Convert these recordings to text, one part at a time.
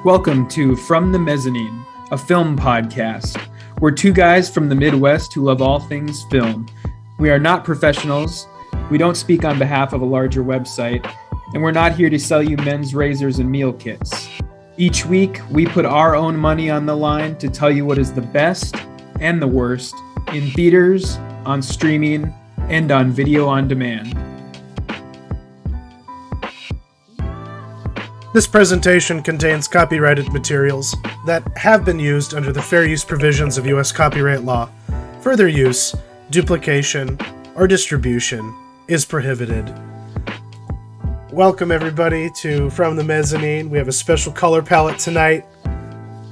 Welcome to From the Mezzanine, a film podcast. We're two guys from the Midwest who love all things film. We are not professionals, we don't speak on behalf of a larger website, and we're not here to sell you men's razors and meal kits. Each week, we put our own money on the line to tell you what is the best and the worst in theaters, on streaming, and on video on demand. This presentation contains copyrighted materials that have been used under the fair use provisions of U.S. copyright law. Further use, duplication, or distribution is prohibited. Welcome everybody to From the Mezzanine. We have a special color palette tonight.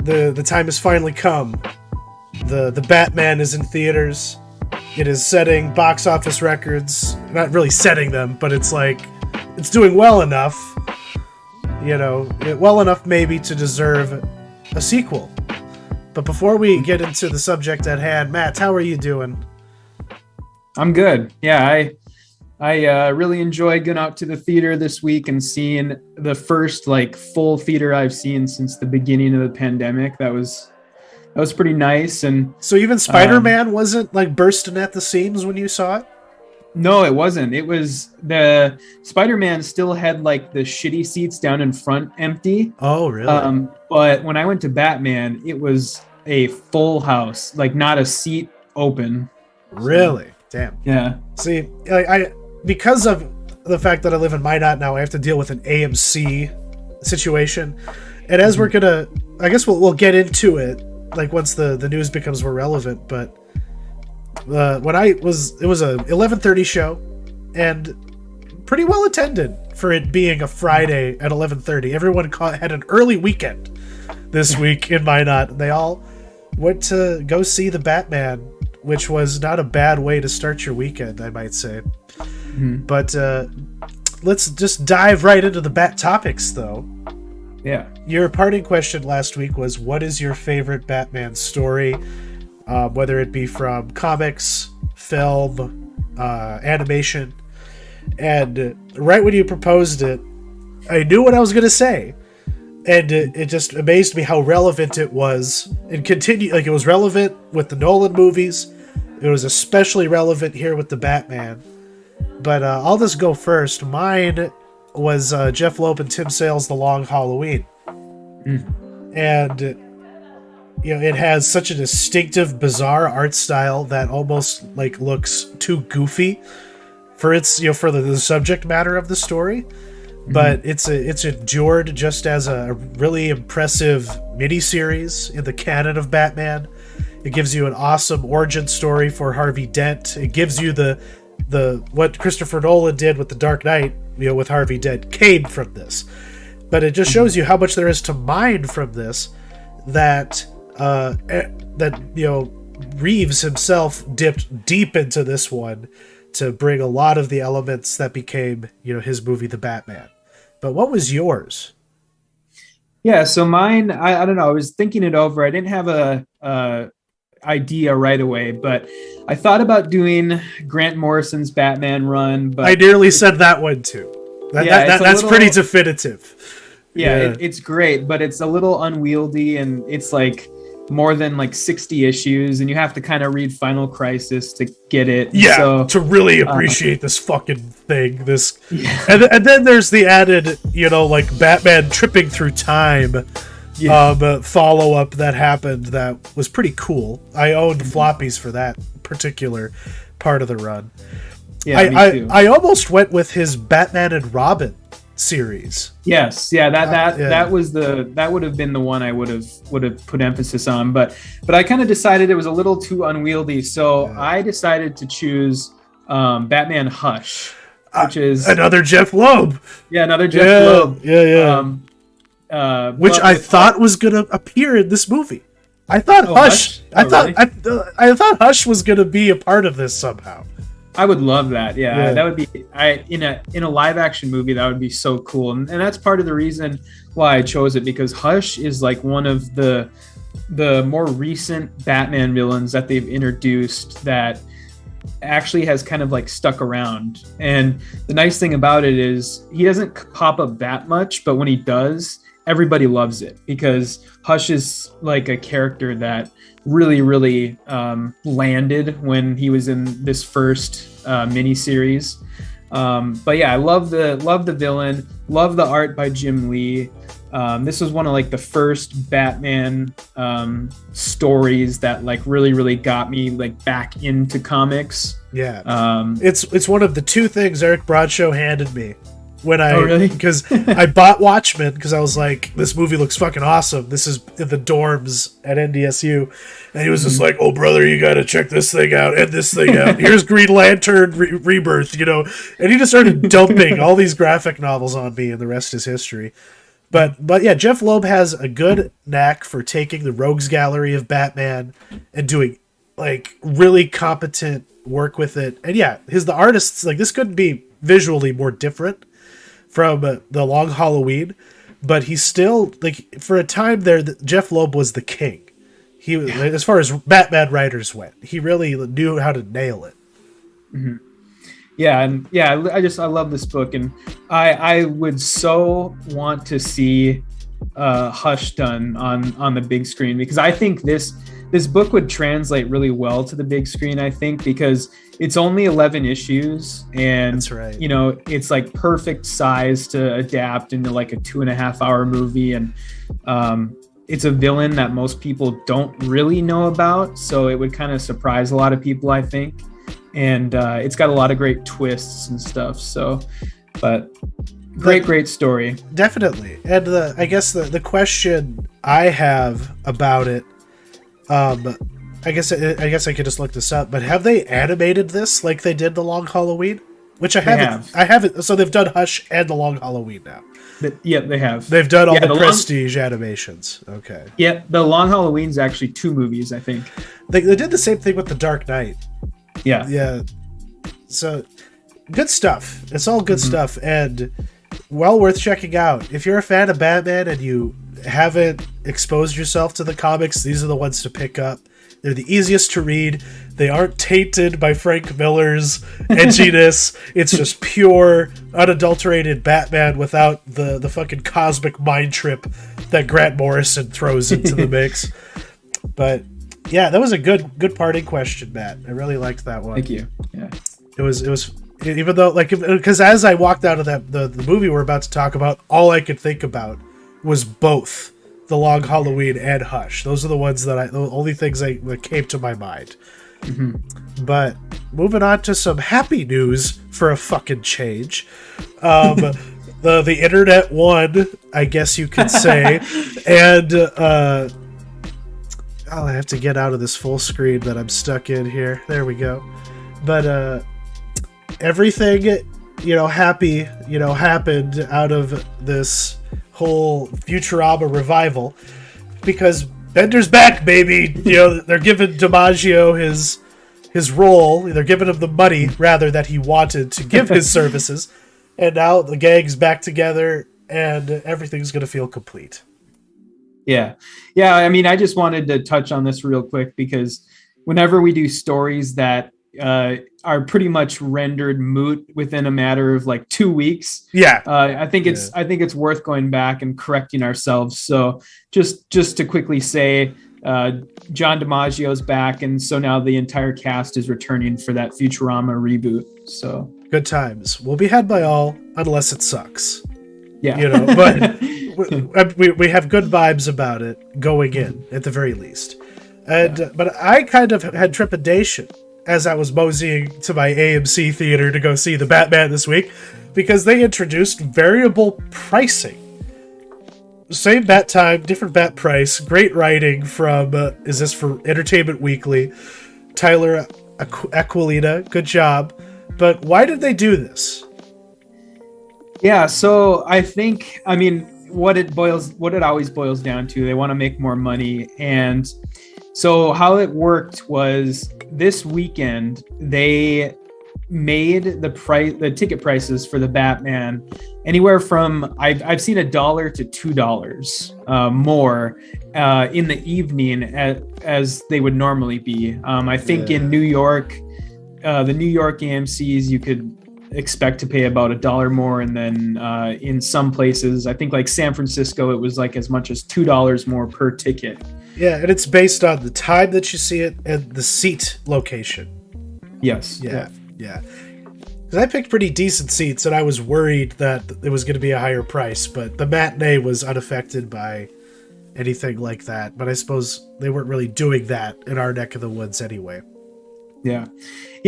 The time has finally come. The Batman is in theaters. It is setting box office records. Not really setting them, but it's doing well enough. Well enough maybe to deserve a sequel. But before we get into the subject at hand, Matt, how are you doing? I'm good. Yeah, I really enjoyed going out to the theater this week and seeing the first full theater I've seen since the beginning of the pandemic. That was pretty nice. And so even Spider-Man wasn't bursting at the seams when you saw it? No, it wasn't. It was the Spider-Man still had the shitty seats down in front empty. Oh, really? But when I went to Batman, it was a full house, not a seat open. Really? Damn. Yeah. See, I because of the fact that I live in Minot now, I have to deal with an AMC situation. And as we're gonna, I guess we'll get into it once the news becomes more relevant, but it was a 11:30 show and pretty well attended for it being a Friday at 11:30. Everyone had an early weekend this week in Minot. They all went to go see the Batman, which was not a bad way to start your weekend, I might say. Mm-hmm. But let's just dive right into the Bat topics, though. Yeah. Your parting question last week was, what is your favorite Batman story? Whether it be from comics, film, animation. And right when you proposed it, I knew what I was going to say. And it just amazed me how relevant it was. And it was relevant with the Nolan movies. It was especially relevant here with the Batman. But I'll just go first. Mine was Jeff Loeb and Tim Sale's The Long Halloween. And it has such a distinctive, bizarre art style that almost looks too goofy for its for the subject matter of the story. Mm-hmm. But it's endured just as a really impressive miniseries in the canon of Batman. It gives you an awesome origin story for Harvey Dent. It gives you the what Christopher Nolan did with The Dark Knight, with Harvey Dent came from this. But it just shows you how much there is to mine from this that Reeves himself dipped deep into this one to bring a lot of the elements that became, his movie, The Batman. But what was yours? Yeah, so mine, I don't know. I was thinking it over. I didn't have a idea right away, but I thought about doing Grant Morrison's Batman run. But I nearly said that one too. That's pretty definitive. Yeah. It's great, but it's a little unwieldy, and it's more than 60 issues, and you have to kind of read Final Crisis to get it. Yeah, so, to really appreciate this fucking thing. And then there's the added, Batman tripping through time follow-up that happened that was pretty cool. I owned floppies for that particular part of the run. Yeah, me too. I almost went with his Batman and Robin series. Yes, yeah, that would have been the one I would have put emphasis on, but I kind of decided it was a little too unwieldy, so I decided to choose Batman Hush, which is another Jeff Loeb. Yeah, another Jeff Loeb. Yeah. Which I thought was gonna appear in this movie. I thought Hush. I thought Hush was gonna be a part of this somehow. I would love that. Yeah. That would be in a live action movie. That would be so cool, and that's part of the reason why I chose it, because Hush is one of the more recent Batman villains that they've introduced that actually has kind of stuck around. And the nice thing about it is he doesn't pop up that much, but when he does, everybody loves it because Hush is like a character that really landed when he was in this first miniseries. But yeah, I love the villain, love the art by Jim Lee. This was one of like the first Batman stories that like really got me like back into comics. Yeah. It's one of the two things Eric Bradshaw handed me when really? Because I bought Watchmen because I was like, this movie looks fucking awesome. This is in the dorms at NDSU. And he was just like, oh, brother, you got to check this thing out and this thing out. Here's Green Lantern Rebirth, you know. And he just started dumping all these graphic novels on me, and the rest is history. But yeah, Jeff Loeb has a good knack for taking the rogues gallery of Batman and doing like really competent work with it. And yeah, the artists, like, this couldn't be visually more different from the Long Halloween, but he's still, like, for a time there, Jeff Loeb was the king. He was, as far as Batman writers went, he really knew how to nail it. Mm-hmm. Yeah, and yeah, I love this book, and I would so want to see Hush done on the big screen, because I think this book would translate really well to the big screen, I think, because it's only 11 issues, and that's right. You know, it's like perfect size to adapt into like a 2.5 hour movie, and it's a villain that most people don't really know about, so it would kind of surprise a lot of people, I think. And it's got a lot of great twists and stuff. So, but great story. Definitely. And I guess the question I have about it, I guess I could just look this up. But have they animated this like they did the Long Halloween? Which I haven't. I haven't. So they've done Hush and the Long Halloween now. Yeah, they have. They've done all the Prestige animations. Okay. Yeah, the Long Halloween's actually 2 movies, I think. They did the same thing with the Dark Knight. Yeah. So good stuff. It's all good stuff, and well worth checking out. If you're a fan of Batman and you haven't exposed yourself to the comics, these are the ones to pick up. They're the easiest to read. They aren't tainted by Frank Miller's edginess. It's just pure, unadulterated Batman without the fucking cosmic mind trip that Grant Morrison throws into the mix. But yeah, that was a good parting question, Matt. I really liked that one. Thank you. Yeah, it was even though, like, because as I walked out of the movie we're about to talk about, all I could think about was both the Long Halloween and Hush. Those are the ones the only things that came to my mind. Mm-hmm. But moving on to some happy news for a fucking change. The internet won, I guess you could say, and I have to get out of this full screen that I'm stuck in here. There we go. But everything, happy, happened out of this whole Futurama revival, because Bender's back, baby. They're giving DiMaggio his role. They're giving him the money, rather, that he wanted to give his services. And now the gang's back together, and everything's going to feel complete. Yeah. I mean, I just wanted to touch on this real quick, because whenever we do stories that are pretty much rendered moot within a matter of like 2 weeks, I think it's worth going back and correcting ourselves. So just to quickly say, John DiMaggio's back, and so now the entire cast is returning for that Futurama reboot. So good times. We'll be had by all, unless it sucks. Yeah, but we have good vibes about it going in, at the very least. And but I kind of had trepidation as I was moseying to my AMC theater to go see the Batman this week, because they introduced variable pricing. Same bat time, different bat price. Great writing from is this for Entertainment Weekly? Tyler Aquilina, good job. But why did they do this? Yeah, so I mean, what it always boils down to, they want to make more money. And so how it worked was, this weekend they made the ticket prices for the Batman anywhere from I've seen $1 to $2 more in the evening as they would normally be. I think in New York, the New York AMCs, you could expect to pay about $1 more, and then in some places, I think like San Francisco, it was like as much as $2 more per ticket. Yeah, and it's based on the time that you see it and the seat location. Yes. Yeah. Because I picked pretty decent seats, and I was worried that it was going to be a higher price, but the matinee was unaffected by anything like that. But I suppose they weren't really doing that in our neck of the woods anyway. Yeah.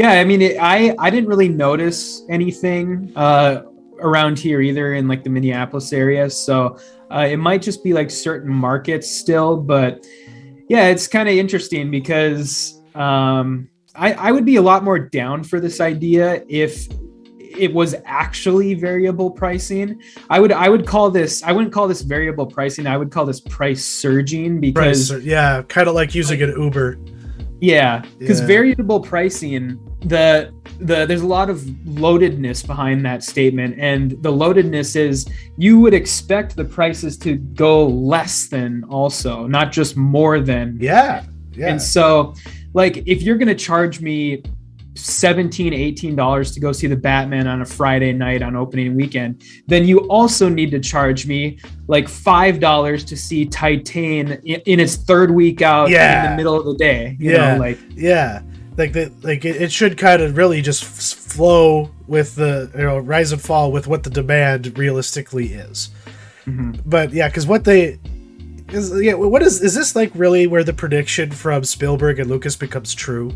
I mean, I didn't really notice anything around here either in like the Minneapolis area. So it might just be like certain markets still. But yeah, it's kind of interesting because I would be a lot more down for this idea if it was actually variable pricing. I wouldn't call this variable pricing. I would call this price surging because kind of like using an Uber. Yeah, because variable pricing, there's a lot of loadedness behind that statement, and the loadedness is you would expect the prices to go less than also, not just more than. Yeah. And so, like, if you're gonna charge me $17-18 to go see the Batman on a Friday night on opening weekend, then you also need to charge me like $5 to see Titan in its third week out in the middle of the day. You know, it should kind of really just flow with the rise and fall with what the demand realistically is. Mm-hmm. But yeah, because is this like really where the prediction from Spielberg and Lucas becomes true?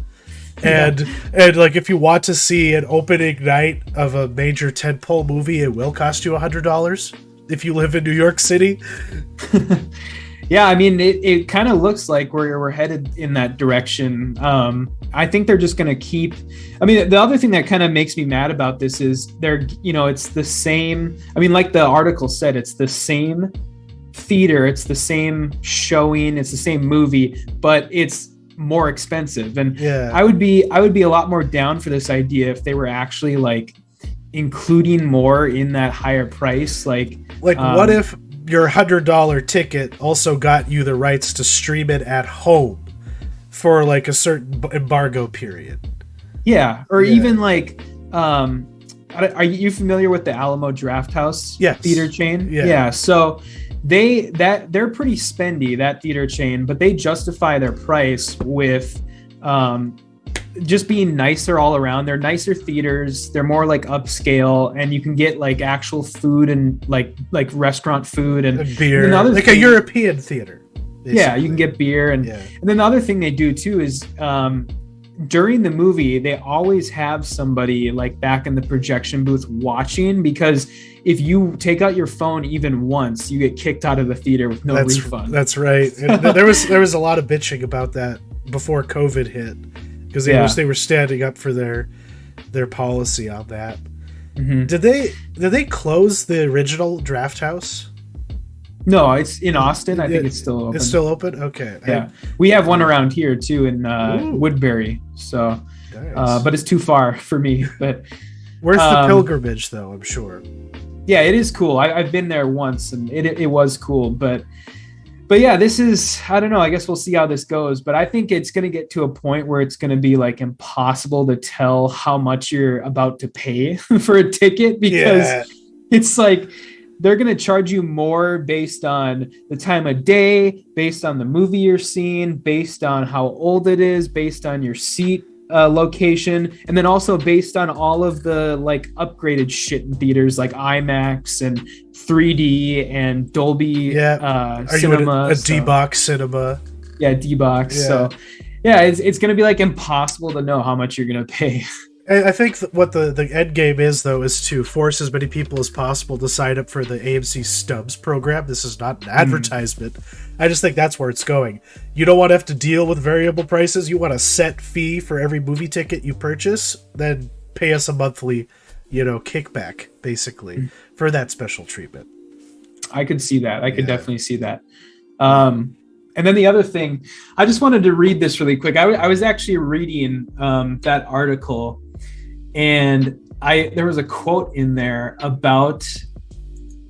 And like if you want to see an opening night of a major tentpole movie, it will cost you $100 if you live in New York City. Yeah, I mean, it kind of looks like we're headed in that direction. I think they're just going to keep. I mean, the other thing that kind of makes me mad about this is it's the same. I mean, like the article said, it's the same theater, it's the same showing, it's the same movie, but it's more expensive. And I would be a lot more down for this idea if they were actually like including more in that higher price. Like what if your $100 ticket also got you the rights to stream it at home for like a certain embargo period? Even like are you familiar with the Alamo Drafthouse theater chain? So they're pretty spendy, that theater chain, but they justify their price with just being nicer all around. They're nicer theaters, they're more like upscale, and you can get like actual food and like restaurant food and beer, and like a European theater basically. Yeah, you can get beer and then the other thing they do too is during the movie, they always have somebody like back in the projection booth watching, because if you take out your phone even once, you get kicked out of the theater with no refund. That's right. And there was a lot of bitching about that before COVID hit, because they were standing up for their policy on that. Mm-hmm. Did they close the original Draft House? No, it's in Austin. I think it's still open. It's still open? Okay. Yeah. We have one around here too in Woodbury. So, nice. But it's too far for me. But worth the pilgrimage though, I'm sure. Yeah, it is cool. I've been there once and it was cool. But yeah, this is, I don't know. I guess we'll see how this goes. But I think it's going to get to a point where it's going to be like impossible to tell how much you're about to pay for a ticket, because it's like, they're going to charge you more based on the time of day, based on the movie you're seeing, based on how old it is, based on your seat location, and then also based on all of the like upgraded shit in theaters like IMAX and 3D and Dolby cinema. A D-Box cinema. Yeah, D-Box. Yeah. So yeah, it's going to be like impossible to know how much you're going to pay. I think what the end game is, though, is to force as many people as possible to sign up for the AMC Stubs program. This is not an advertisement. I just think that's where it's going. You don't want to have to deal with variable prices. You want a set fee for every movie ticket you purchase, then pay us a monthly, kickback, basically, for that special treatment. I could see that. I could definitely see that. And then the other thing, I just wanted to read this really quick. I was actually reading that article, and there was a quote in there about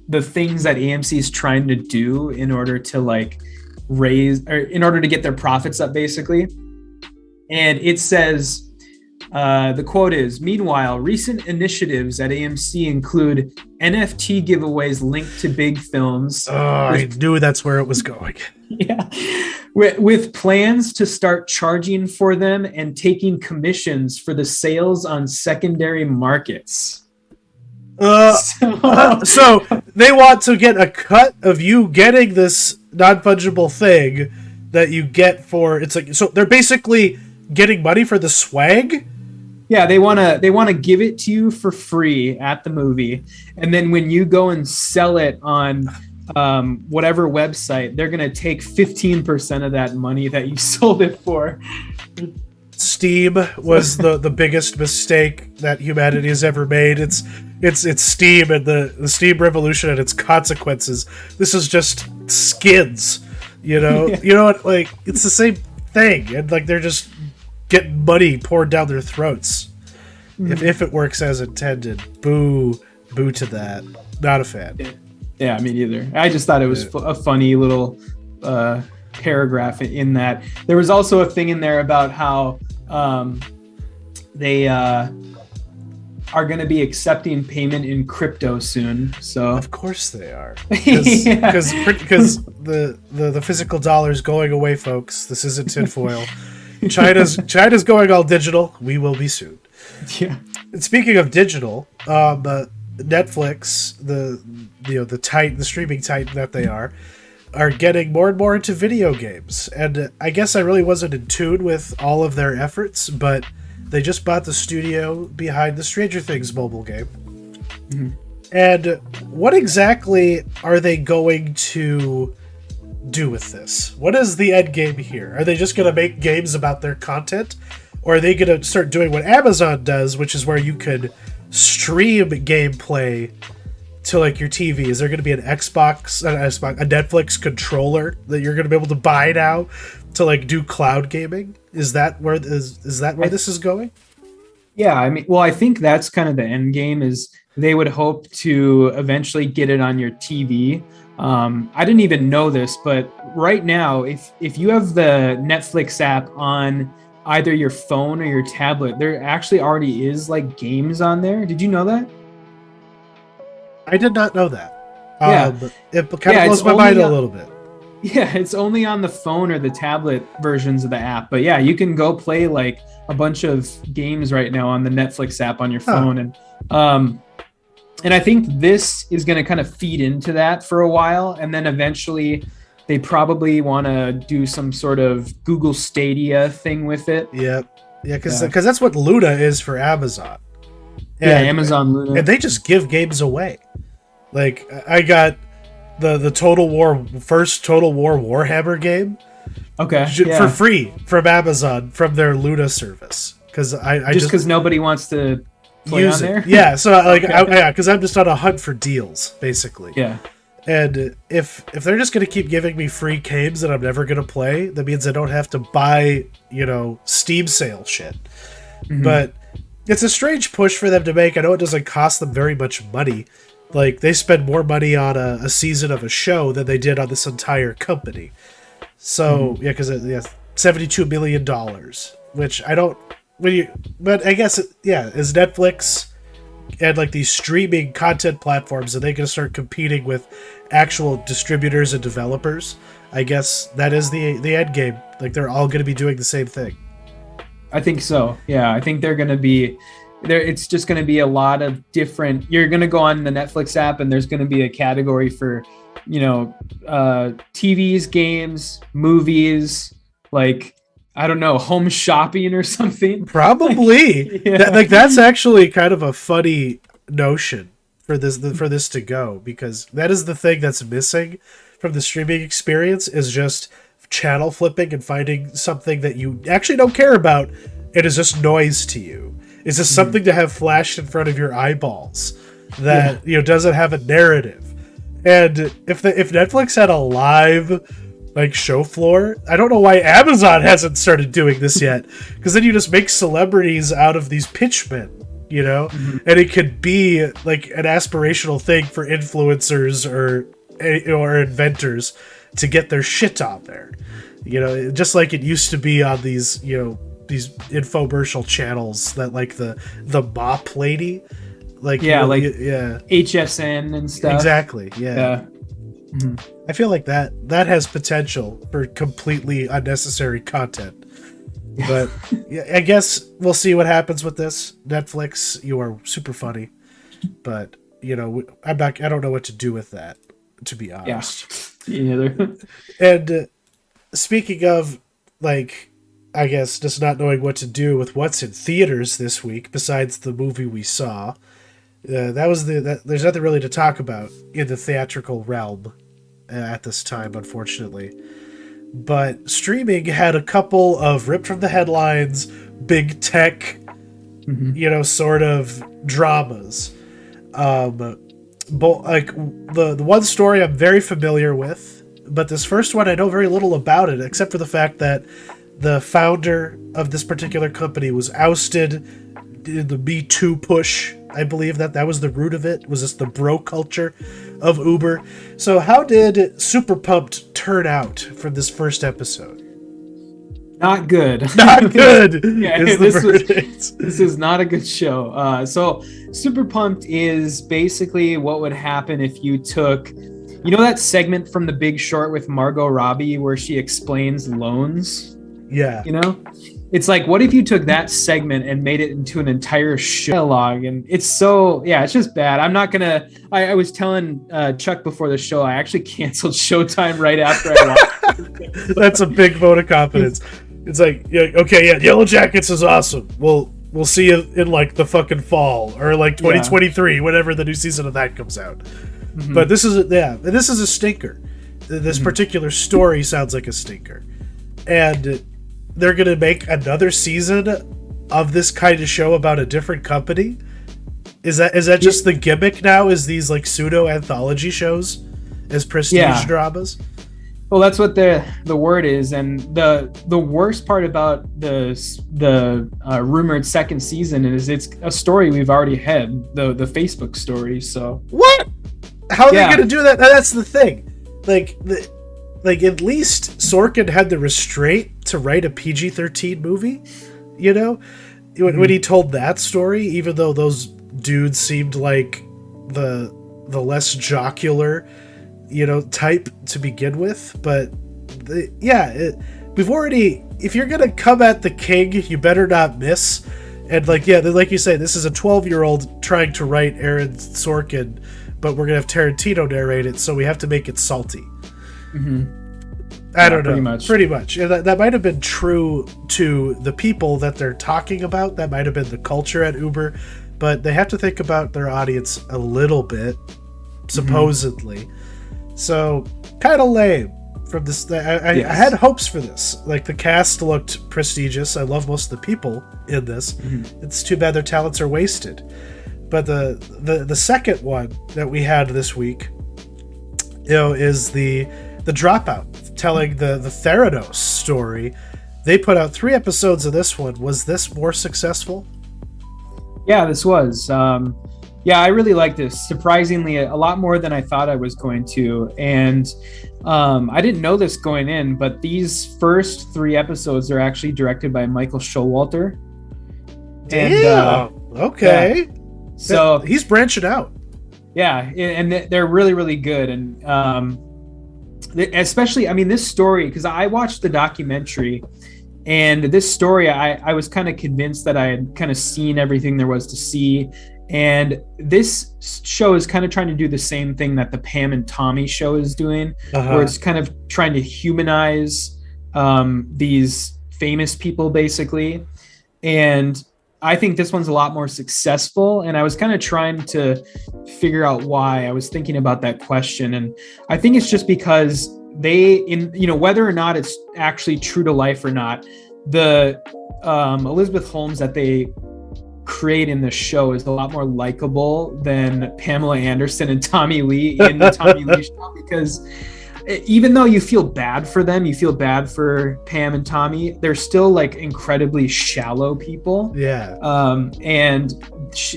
the things that AMC is trying to do in order to like raise, or in order to get their profits up, basically. And it says, The quote is, meanwhile, recent initiatives at AMC include NFT giveaways linked to big films. Oh, I knew that's where it was going. Yeah. With plans to start charging for them and taking commissions for the sales on secondary markets. So they want to get a cut of you getting this non-fungible thing that you get for, it's like, so they're basically getting money for the swag. Yeah, they want to give it to you for free at the movie, and then when you go and sell it on whatever website, they're going to take 15% of that money that you sold it for. Steam was the biggest mistake that humanity has ever made. It's Steam and the Steam revolution and its consequences. This is just skins, you know. Yeah. You know what? Like, it's the same thing, and like they're just getting money poured down their throats. If it works as intended, boo to that. Not a fan. Yeah, me neither. I just thought it was a funny little paragraph in that. There was also a thing in there about how they are going to be accepting payment in crypto soon. So of course they are, because the physical dollar is going away, folks. This isn't tinfoil. China's going all digital. We will be soon. Yeah. And speaking of digital, Netflix, the streaming titan that they are getting more and more into video games. And I guess I really wasn't in tune with all of their efforts, but they just bought the studio behind the Stranger Things mobile game. Mm-hmm. And what exactly are they going to do with this? What is the end game here? Are they just going to make games about their content? Or are they going to start doing what Amazon does, which is where you could stream gameplay to like your TV? Is there going to be a Netflix controller that you're going to be able to buy now to like do cloud gaming? Is that where this is going? Yeah, I mean, well, I think that's kind of the end game. Is they would hope to eventually get it on your TV. I didn't even know this, but right now, if you have the Netflix app on either your phone or your tablet, there actually already is like games on there. Did you know that? I did not know that. Yeah. It kind of blows my mind a little bit. Yeah, it's only on the phone or the tablet versions of the app. But yeah, you can go play like a bunch of games right now on the Netflix app on your phone. And I think this is going to kind of feed into that for a while. And then eventually they probably want to do some sort of Google Stadia thing with it. Yep. Yeah, because that's what Luna is for Amazon. And, yeah, Amazon Luna. And they just give games away. Like, I got the first Total War Warhammer game. Okay. For free from Amazon from their Luna service. Because because nobody wants to play use on there? Yeah, so because I'm just on a hunt for deals, basically. Yeah. And if they're just going to keep giving me free games that I'm never going to play, that means I don't have to buy, Steam sale shit. Mm-hmm. But it's a strange push for them to make. I know it doesn't cost them very much money. Like, they spend more money on a season of a show than they did on this entire company. So, yeah, because $72 million, which I don't... But I guess, is Netflix and like these streaming content platforms, are they going to start competing with actual distributors and developers? I guess that is the end game. Like, they're all going to be doing the same thing. I think so. Yeah, I think they're going to be there. It's just going to be a lot of different. You're going to go on the Netflix app, and there's going to be a category for, TVs, games, movies, like, I don't know, home shopping or something. Probably. Yeah. That's actually kind of a funny notion for this to go, because that is the thing that's missing from the streaming experience, is just channel flipping and finding something that you actually don't care about. It is just noise to you. It's just something to have flashed in front of your eyeballs that doesn't have a narrative. And if Netflix had a live show floor, I don't know why Amazon hasn't started doing this yet, because then you just make celebrities out of these pitchmen, and it could be like an aspirational thing for influencers or inventors to get their shit on there, just like it used to be on these these infomercial channels that like the mop lady, like HSN and stuff. Exactly. Yeah. Mm-hmm. I feel like that has potential for completely unnecessary content. But yeah, I guess we'll see what happens with this. Netflix, you are super funny, but I don't know what to do with that, to be honest. Yeah, me neither. And speaking of, like, I guess just not knowing what to do with what's in theaters this week, besides the movie we saw, there's nothing really to talk about in the theatrical realm at this time, unfortunately. But streaming had a couple of ripped from the headlines, big tech, sort of dramas. But like the one story I'm very familiar with, but this first one I know very little about it, except for the fact that the founder of this particular company was ousted in the Me Too push. I believe that was the root of it. Was this the bro culture of Uber? So how did Super Pumped turn out from this first episode? Not good. Not good. This is not a good show. So Super Pumped is basically what would happen if you took, that segment from The Big Short with Margot Robbie where she explains loans? Yeah. It's like, what if you took that segment and made it into an entire dialogue? And it's just bad. I'm not gonna. I was telling Chuck before the show, I actually canceled Showtime right after I watched it. That's a big vote of confidence. It's like, Yellow Jackets is awesome. We'll see you in like the fucking fall or like 2023, whenever the new season of that comes out. Mm-hmm. But this is a stinker. This particular story sounds like a stinker, and they're going to make another season of this kind of show about a different company? Is that just the gimmick now? Is these like pseudo anthology shows as prestige dramas? Well, that's what the word is, and the worst part about the rumored second season is it's a story we've already had, the Facebook story. So what? How are they going to do that? That's the thing. Like at least Sorkin had the restraint to write a PG-13 movie, when he told that story, even though those dudes seemed like the less jocular, type to begin with. But we've already, if you're going to come at the king, you better not miss. And like you say, this is a 12-year-old trying to write Aaron Sorkin, but we're going to have Tarantino narrate it, so we have to make it salty. I don't know. Pretty much. That might have been true to the people that they're talking about. That might have been the culture at Uber, but they have to think about their audience a little bit, supposedly. So, kind of lame from this. I had hopes for this. Like, the cast looked prestigious. I love most of the people in this. It's too bad their talents are wasted. But the second one that we had this week, is the Dropout, telling the Theranos story. They put out 3 episodes of this one. Was this more successful? Yeah, this was. I really liked this. Surprisingly, a lot more than I thought I was going to. And I didn't know this going in, but these first 3 episodes are actually directed by Michael Showalter. Damn. Okay. Yeah. So he's branching out. Yeah, and they're really, really good. And especially, this story, because I watched the documentary, and this story, I was kind of convinced that I had kind of seen everything there was to see. And this show is kind of trying to do the same thing that the Pam and Tommy show is doing, where it's kind of trying to humanize these famous people, basically. And I think this one's a lot more successful, and I was kind of trying to figure out why. I was thinking about that question, and I think it's just because whether or not it's actually true to life or not, the Elizabeth Holmes that they create in the show is a lot more likable than Pamela Anderson and Tommy Lee in the Tommy Lee show, because even though you feel bad for them, you feel bad for Pam and Tommy, they're still like incredibly shallow people. Yeah. And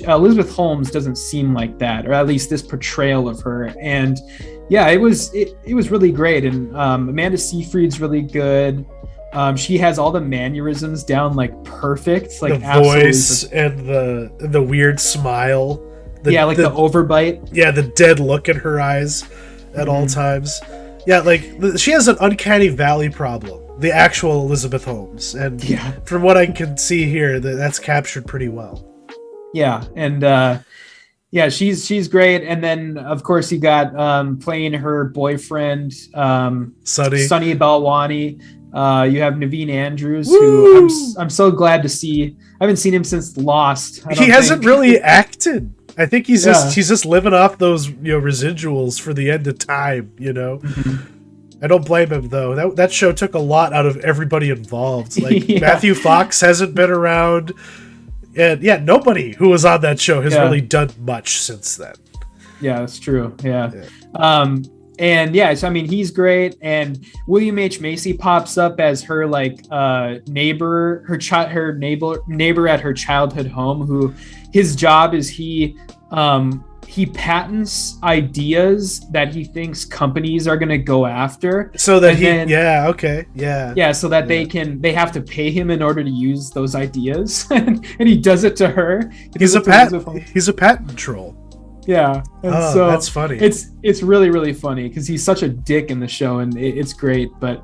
Elizabeth Holmes doesn't seem like that, or at least this portrayal of her. And yeah, it was really great. And Amanda Seyfried's really good. She has all the mannerisms down like perfect, like the voice and the weird smile. The overbite. Yeah, the dead look in her eyes at all times. Yeah, like she has an uncanny valley problem. The actual Elizabeth Holmes, and from what I can see here, that's captured pretty well. Yeah, and she's great. And then of course you got playing her boyfriend, Sonny Balwani. You have Naveen Andrews, who I'm so glad to see. I haven't seen him since Lost. He hasn't really acted. I think he's just living off those residuals for the end of time. I don't blame him though. That show took a lot out of everybody involved. Like Matthew Fox hasn't been around, and nobody who was on that show has really done much since then. Yeah, that's true. Yeah. So I mean, he's great, and William H. Macy pops up as her neighbor, her neighbor at her childhood home. Who his job is he patents ideas that he thinks companies are going to go after. So that so that they have to pay him in order to use those ideas, and he does it to her. He's a patent troll. Yeah, and so that's funny. It's really, really funny because he's such a dick in the show, and it's great. But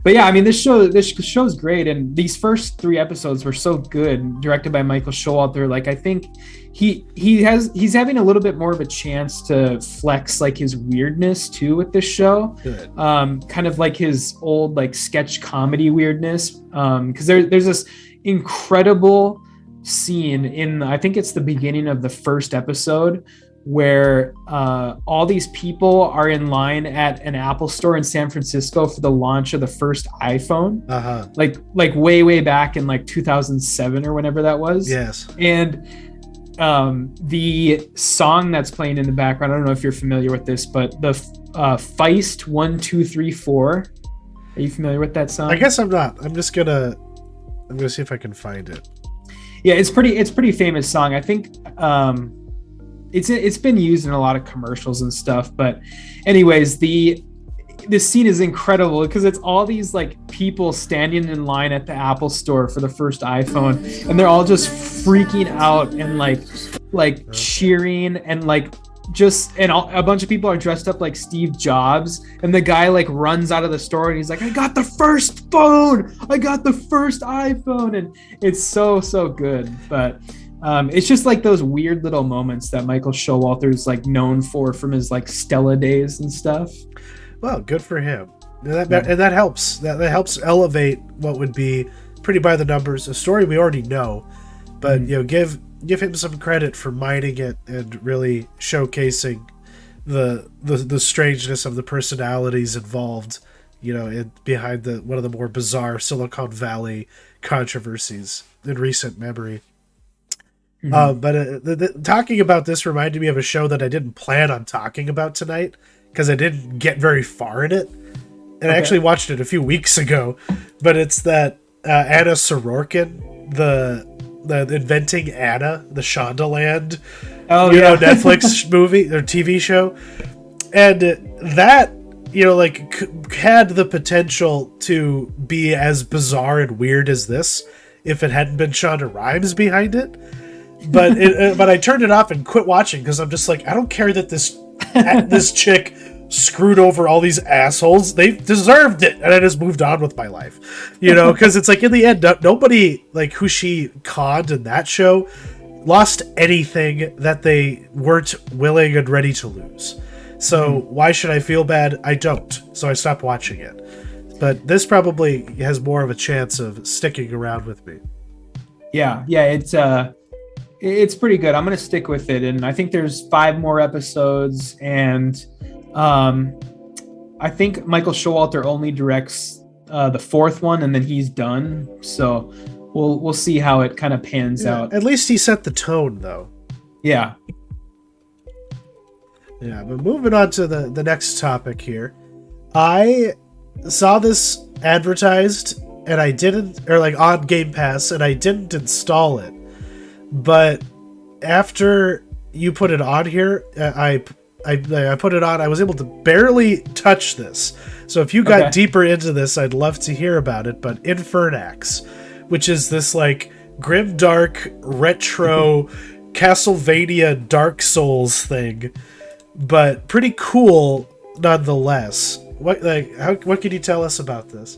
yeah, I mean, this show's great, and these first 3 episodes were so good, directed by Michael Showalter. Like, I think he's having a little bit more of a chance to flex like his weirdness too with this show. Good. Kind of like his old like sketch comedy weirdness. Because there's this incredible scene in, I think it's the beginning of the first episode, where all these people are in line at an Apple store in San Francisco for the launch of the first iPhone. Like way back in like 2007 or whenever that was. Yes. And the song that's playing in the background, I don't know if you're familiar with this, but the Feist 1 2 3 4. Are you familiar with that song? I guess I'm not. I'm gonna see if I can find it. Yeah, it's pretty famous song. I think it's been used in a lot of commercials and stuff. But anyways, this scene is incredible because it's all these like people standing in line at the Apple store for the first iPhone, and they're all just freaking out and like cheering, and like a bunch of people are dressed up like Steve Jobs, and the guy like runs out of the store and he's like, I got the first phone, I got the first iPhone, and it's so good. But it's just like those weird little moments that Michael Showalter's like known for from his like Stella days and stuff. Well, good for him. And that helps. That helps elevate what would be pretty by the numbers, a story we already know, but give him some credit for mining it and really showcasing the strangeness of the personalities involved, behind one of the more bizarre Silicon Valley controversies in recent memory. But talking about this reminded me of a show that I didn't plan on talking about tonight because I didn't get very far in it. And I actually watched it a few weeks ago, but it's that Anna Sorokin, the Inventing Anna, the Shondaland, Netflix movie or TV show, and that had the potential to be as bizarre and weird as this if it hadn't been Shonda Rhimes behind it. But but I turned it off and quit watching because I'm just like, I don't care that this chick screwed over all these assholes. They deserved it, and I just moved on with my life, because it's like in the end, nobody like who she conned in that show lost anything that they weren't willing and ready to lose. So why should I feel bad? I don't. So I stopped watching it. But this probably has more of a chance of sticking around with me. Yeah, it's pretty good. I'm going to stick with it. And I think there's 5 more episodes. And I think Michael Showalter only directs the 4th one, and then he's done. So we'll see how it kind of pans out. At least he set the tone, though. Yeah. Yeah, but moving on to the next topic here. I saw this advertised, and I didn't, or like on Game Pass, and I didn't install it. But after you put it on here, I I put it on. I was able to barely touch this. So if you got deeper into this, I'd love to hear about it. But Infernax, which is this like grim, dark, retro Castlevania Dark Souls thing, but pretty cool nonetheless. What can you tell us about this?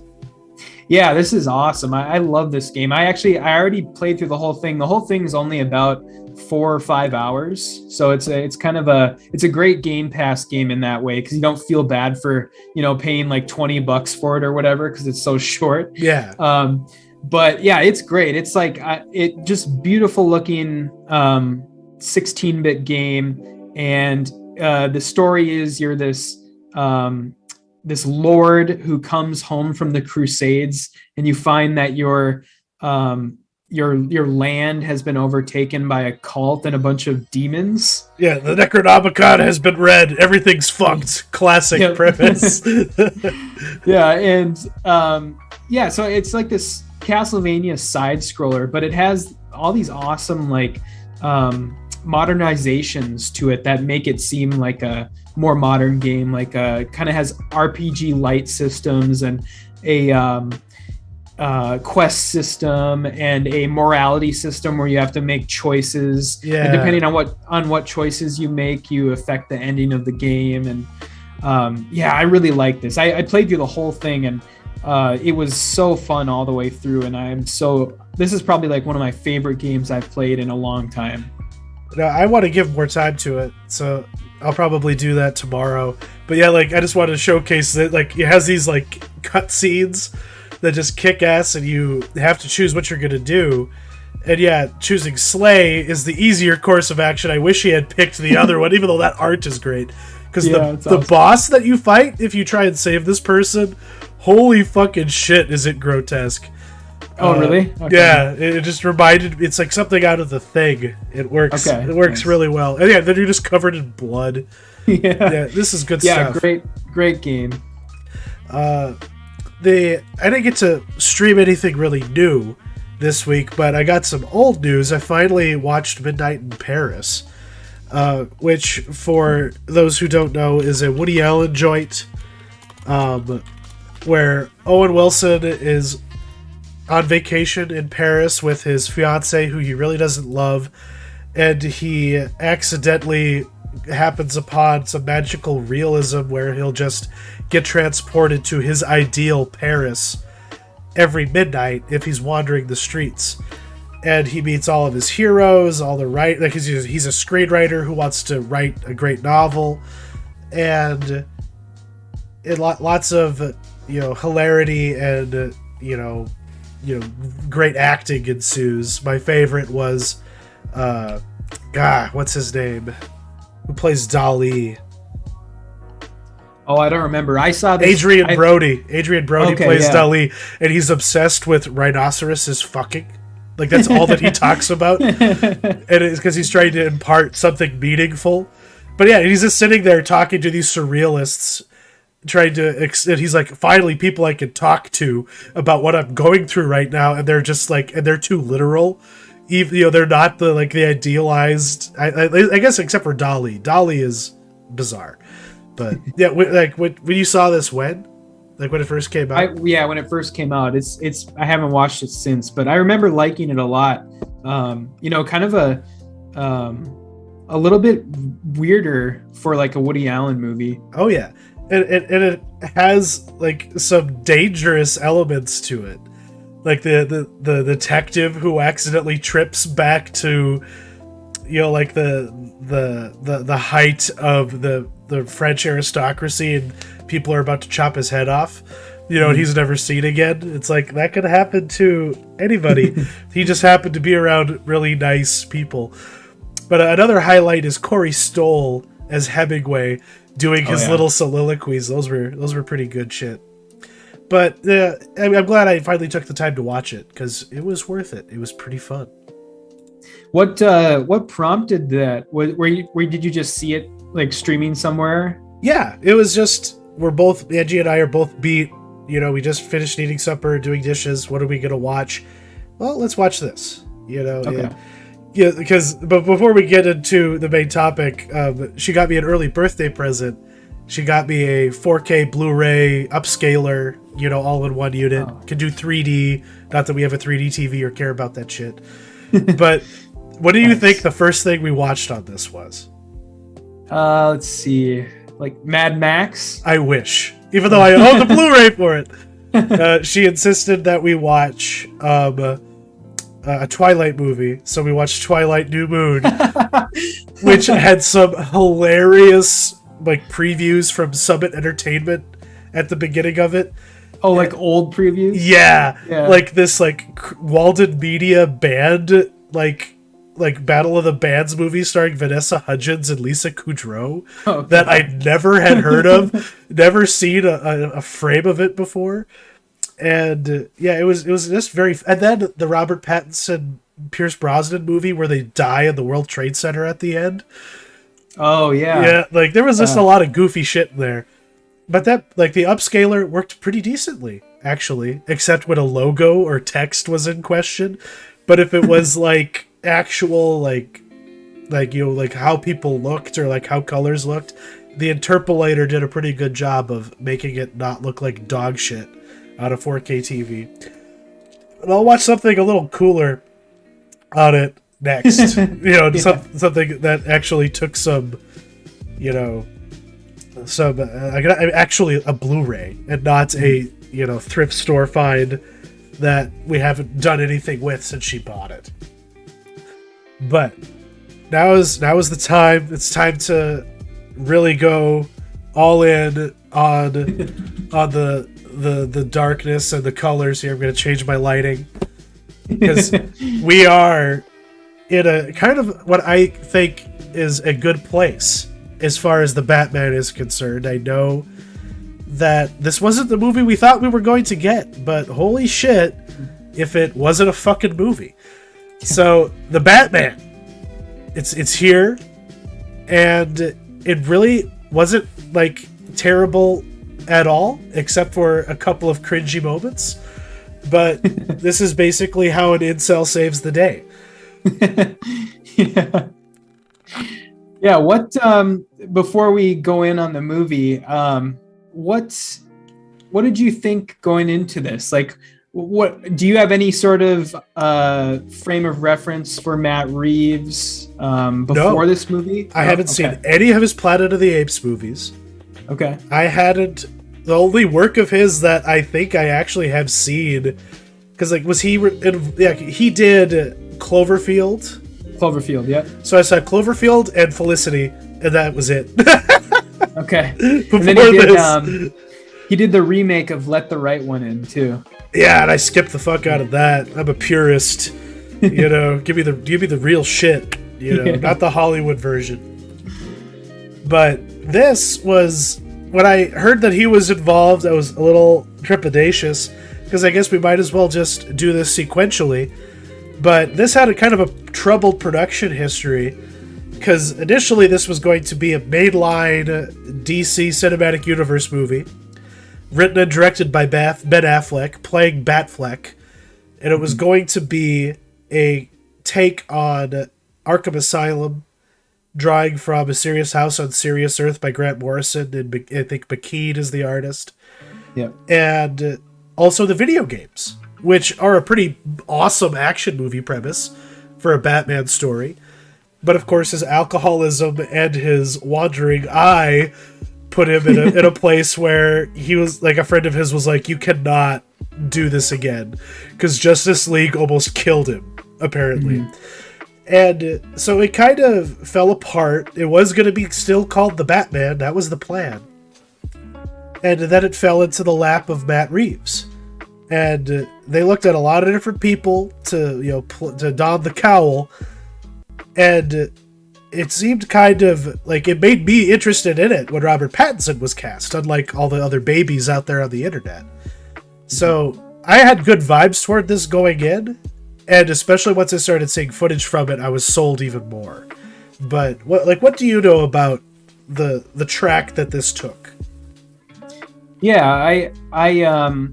Yeah, this is awesome. I love this game. I already played through the whole thing. The whole thing is only about 4 or 5 hours, so it's a great Game Pass game in that way, because you don't feel bad for paying like $20 for it or whatever, because it's so short. Yeah. But yeah, it's great. It's like it just beautiful looking 16-bit game, and the story is you're this lord who comes home from the Crusades, and you find that your land has been overtaken by a cult and a bunch of demons. Yeah, the Necronomicon has been read. Everything's fucked. Classic premise. Yeah, and so it's like this Castlevania side scroller, but it has all these awesome like modernizations to it that make it seem like a more modern game, like kind of has RPG light systems and a quest system and a morality system where you have to make choices. Yeah. And depending on what choices you make, you affect the ending of the game. And I really like this. I played through the whole thing, and it was so fun all the way through. And this is probably like one of my favorite games I've played in a long time. Now, I want to give more time to it, so I'll probably do that tomorrow. But yeah, like I just wanted to showcase that like it has these like cutscenes that just kick ass, and you have to choose what you're gonna do. And yeah, choosing Slay is the easier course of action. I wish he had picked the other one, even though that art is great. Because the boss that you fight, if you try and save this person, holy fucking shit, is it grotesque. Oh, really? Okay. Yeah, it just reminded me. It's like something out of The Thing. It works. Okay, it works really well. And yeah, then you're just covered in blood. Yeah, this is good stuff. Yeah, great game. I didn't get to stream anything really new this week, but I got some old news. I finally watched Midnight in Paris, which, for those who don't know, is a Woody Allen joint, where Owen Wilson is on vacation in Paris with his fiancée, who he really doesn't love, and he accidentally happens upon some magical realism where he'll just get transported to his ideal Paris every midnight if he's wandering the streets. And he meets all of his heroes, all the he's a screenwriter who wants to write a great novel, and lots of hilarity and great acting ensues. My favorite was what's his name? Who plays Dali? Oh, I don't remember. I saw this. Adrian Brody. Adrian Brody plays Dali, and he's obsessed with rhinoceroses fucking. Like, that's all that he talks about. And it's because he's trying to impart something meaningful. But yeah, he's just sitting there talking to these surrealists, and he's like, finally, people I can talk to about what I'm going through right now, and they're just like, and they're too literal. Even, they're not the idealized. I guess except for Dali. Dali is bizarre. But yeah, when you saw this, when it first came out? When it first came out. It's I haven't watched it since, but I remember liking it a lot. Kind of a little bit weirder for like a Woody Allen movie. Oh yeah. And it has like some dangerous elements to it, like the detective who accidentally trips back to like the height of the French aristocracy, and people are about to chop his head off, and he's never seen again. It's like that could happen to anybody. He just happened to be around really nice people. But another highlight is Corey Stoll as Hemingway, doing his little soliloquies. Those were pretty good shit. But I'm glad I finally took the time to watch it, because it was worth it. It was pretty fun. What prompted that? Where did you just see it like streaming somewhere? Yeah, it was just Angie and I are both beat. We just finished eating supper, doing dishes. What are we gonna watch? Well, let's watch this. Okay. Yeah, but before we get into the main topic, she got me an early birthday present. She got me a 4K Blu-ray upscaler, all in one unit. Oh. Can do 3D. Not that we have a 3D TV or care about that shit. But what do you think the first thing we watched on this was? Let's see. Like Mad Max? I wish. Even though I own the Blu-ray for it. She insisted that we watch a Twilight movie. So we watched Twilight New Moon, which had some hilarious previews from Summit Entertainment at the beginning of it. Oh, like old previews? Yeah. Like this Walden Media band Battle of the Bands movie starring Vanessa Hudgens and Lisa Kudrow that I never had heard of, never seen a frame of it before. And it was just very. And then the Robert Pattinson Pierce Brosnan movie where they die in the World Trade Center at the end. Oh yeah, there was just a lot of goofy shit in there. But that the upscaler worked pretty decently actually, except when a logo or text was in question. But if it was actual how people looked or how colors looked, the interpolator did a pretty good job of making it not look like dog shit on a 4K TV. And I'll watch something a little cooler on it next. Something that actually took some actually a Blu-ray and not a thrift store find that we haven't done anything with since she bought it. But now is the time. It's time to really go all in on the darkness and the colors here. I'm going to change my lighting because we are in a kind of what I think is a good place as far as the Batman is concerned. I know that this wasn't the movie we thought we were going to get, but holy shit if it wasn't a fucking movie. So the Batman, it's here, and it really wasn't terrible at all, except for a couple of cringy moments. But this is basically how an incel saves the day. Yeah. What before we go in on the movie, what did you think going into this? What do you have any sort of frame of reference for Matt Reeves before this movie? I haven't seen any of his Planet of the Apes movies. Okay. I hadn't. The only work of his that I think I actually have seen, because was he? He did Cloverfield. Cloverfield, yeah. So I saw Cloverfield and Felicity, and that was it. Okay. And then he did the remake of Let the Right One In too. Yeah, and I skipped the fuck out of that. I'm a purist. Give me the real shit. Not the Hollywood version. But this was, when I heard that he was involved, I was a little trepidatious, because I guess we might as well just do this sequentially. But this had a kind of a troubled production history, because initially this was going to be a mainline DC Cinematic Universe movie, written and directed by Ben Affleck, playing Batfleck, and it was going to be a take on Arkham Asylum, drawing from A Serious House on Serious Earth by Grant Morrison, and I think McKean is the artist. Yeah. And also the video games, which are a pretty awesome action movie premise for a Batman story. But of course his alcoholism and his wandering eye put him in a place where he was a friend of his was you cannot do this again, because Justice League almost killed him, apparently. Mm-hmm. And so it kind of fell apart. It was going to be still called The Batman. That was the plan. And then it fell into the lap of Matt Reeves. And they looked at a lot of different people to to don the cowl. And it seemed kind of it made me interested in it when Robert Pattinson was cast, unlike all the other babies out there on the internet. So I had good vibes toward this going in. And especially once I started seeing footage from it, I was sold even more. But what do you know about the track that this took? Yeah, I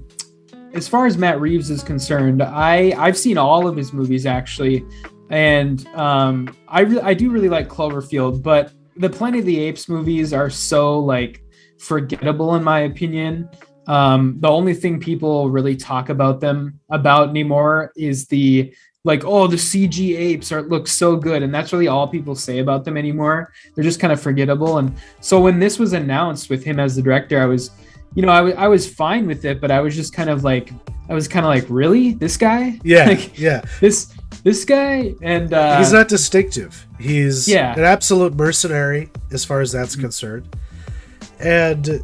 as far as Matt Reeves is concerned, I've seen all of his movies actually. And I do really like Cloverfield, but the Planet of the Apes movies are so like forgettable in my opinion. The only thing people really talk about anymore is the like, oh, the CG apes look so good, and that's really all people say about them anymore. They're just kind of forgettable. And so when this was announced with him as the director, I was, I was fine with it, but I was just kind of like, really, this guy? Yeah, like, yeah. This guy, and he's not distinctive. He's an absolute mercenary as far as that's concerned. And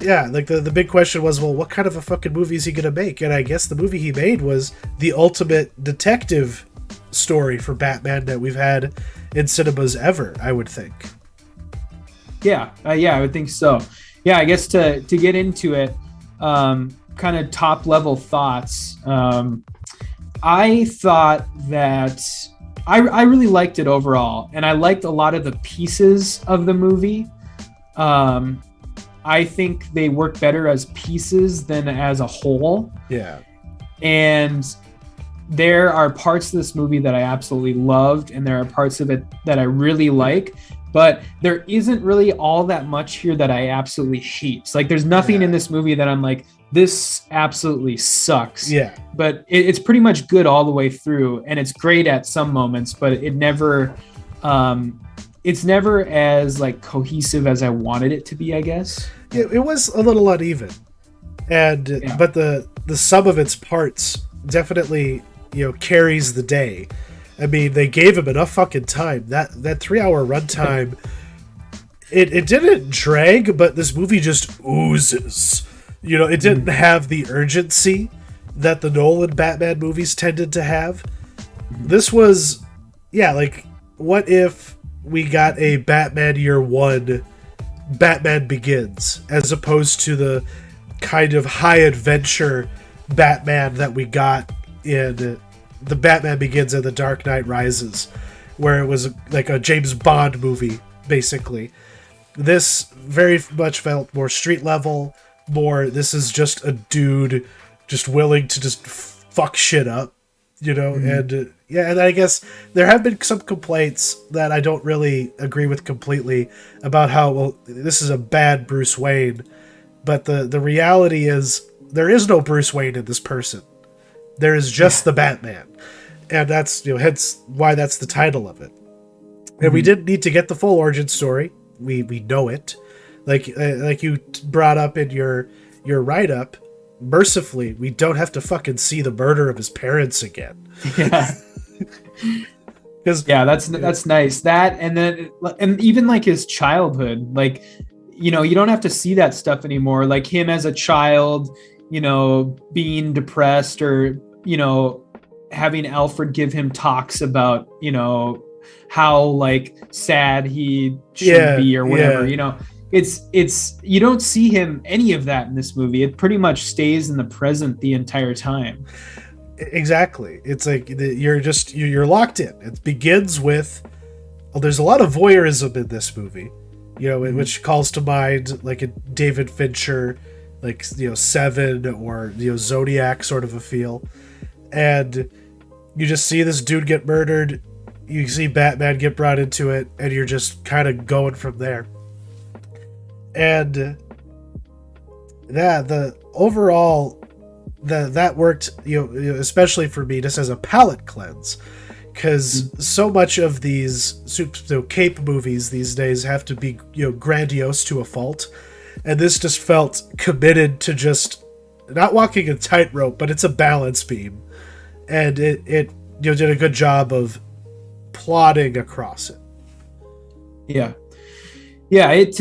yeah, like the big question was, well, what kind of a fucking movie is he gonna make? And I guess the movie he made was the ultimate detective story for Batman that we've had in cinemas ever, I would think. Yeah, I would think so. Yeah, I guess to get into it, kind of top level thoughts. I thought that I really liked it overall, and I liked a lot of the pieces of the movie. I think they work better as pieces than as a whole. Yeah. And there are parts of this movie that I absolutely loved, and there are parts of it that I really like, but there isn't really all that much here that I absolutely hate. Like, there's nothing in this movie that I'm like, this absolutely sucks. Yeah. But it's pretty much good all the way through, and it's great at some moments, but it never... it's never as like cohesive as I wanted it to be, I guess. It was a little uneven, but the sum of its parts definitely carries the day. I mean, they gave him enough fucking time. That 3-hour runtime, it didn't drag, but this movie just oozes. It didn't have the urgency that the Nolan Batman movies tended to have. This was, like, what if we got a Batman Year One, Batman Begins, as opposed to the kind of high adventure Batman that we got in the Batman Begins and the Dark Knight Rises, where it was like a James Bond movie, basically. This very much felt more street level, this is just a dude just willing to just fuck shit up, and and I guess there have been some complaints that I don't really agree with completely about how, well, this is a bad Bruce Wayne, but the reality is there is no Bruce Wayne in this person. There is just the Batman, and that's hence why that's the title of it. And we didn't need to get the full origin story. We know it, like you brought up in your write-up. Mercifully, we don't have to fucking see the murder of his parents again. Yeah. That's nice. That and even like his childhood, like you don't have to see that stuff anymore. Like him as a child, being depressed, or having Alfred give him talks about how like sad he should be or whatever. It's you don't see him any of that in this movie. It pretty much stays in the present the entire time. Exactly. It's like you're locked in. It begins with, there's a lot of voyeurism in this movie, which calls to mind like a David Fincher, like Seven or Zodiac sort of a feel, and you just see this dude get murdered. You see Batman get brought into it, and you're just kind of going from there. And the overall. That worked, especially for me, just as a palate cleanse, because so much of these cape movies these days have to be grandiose to a fault, and this just felt committed to just not walking a tightrope, but it's a balance beam, and it did a good job of plodding across it. Yeah. It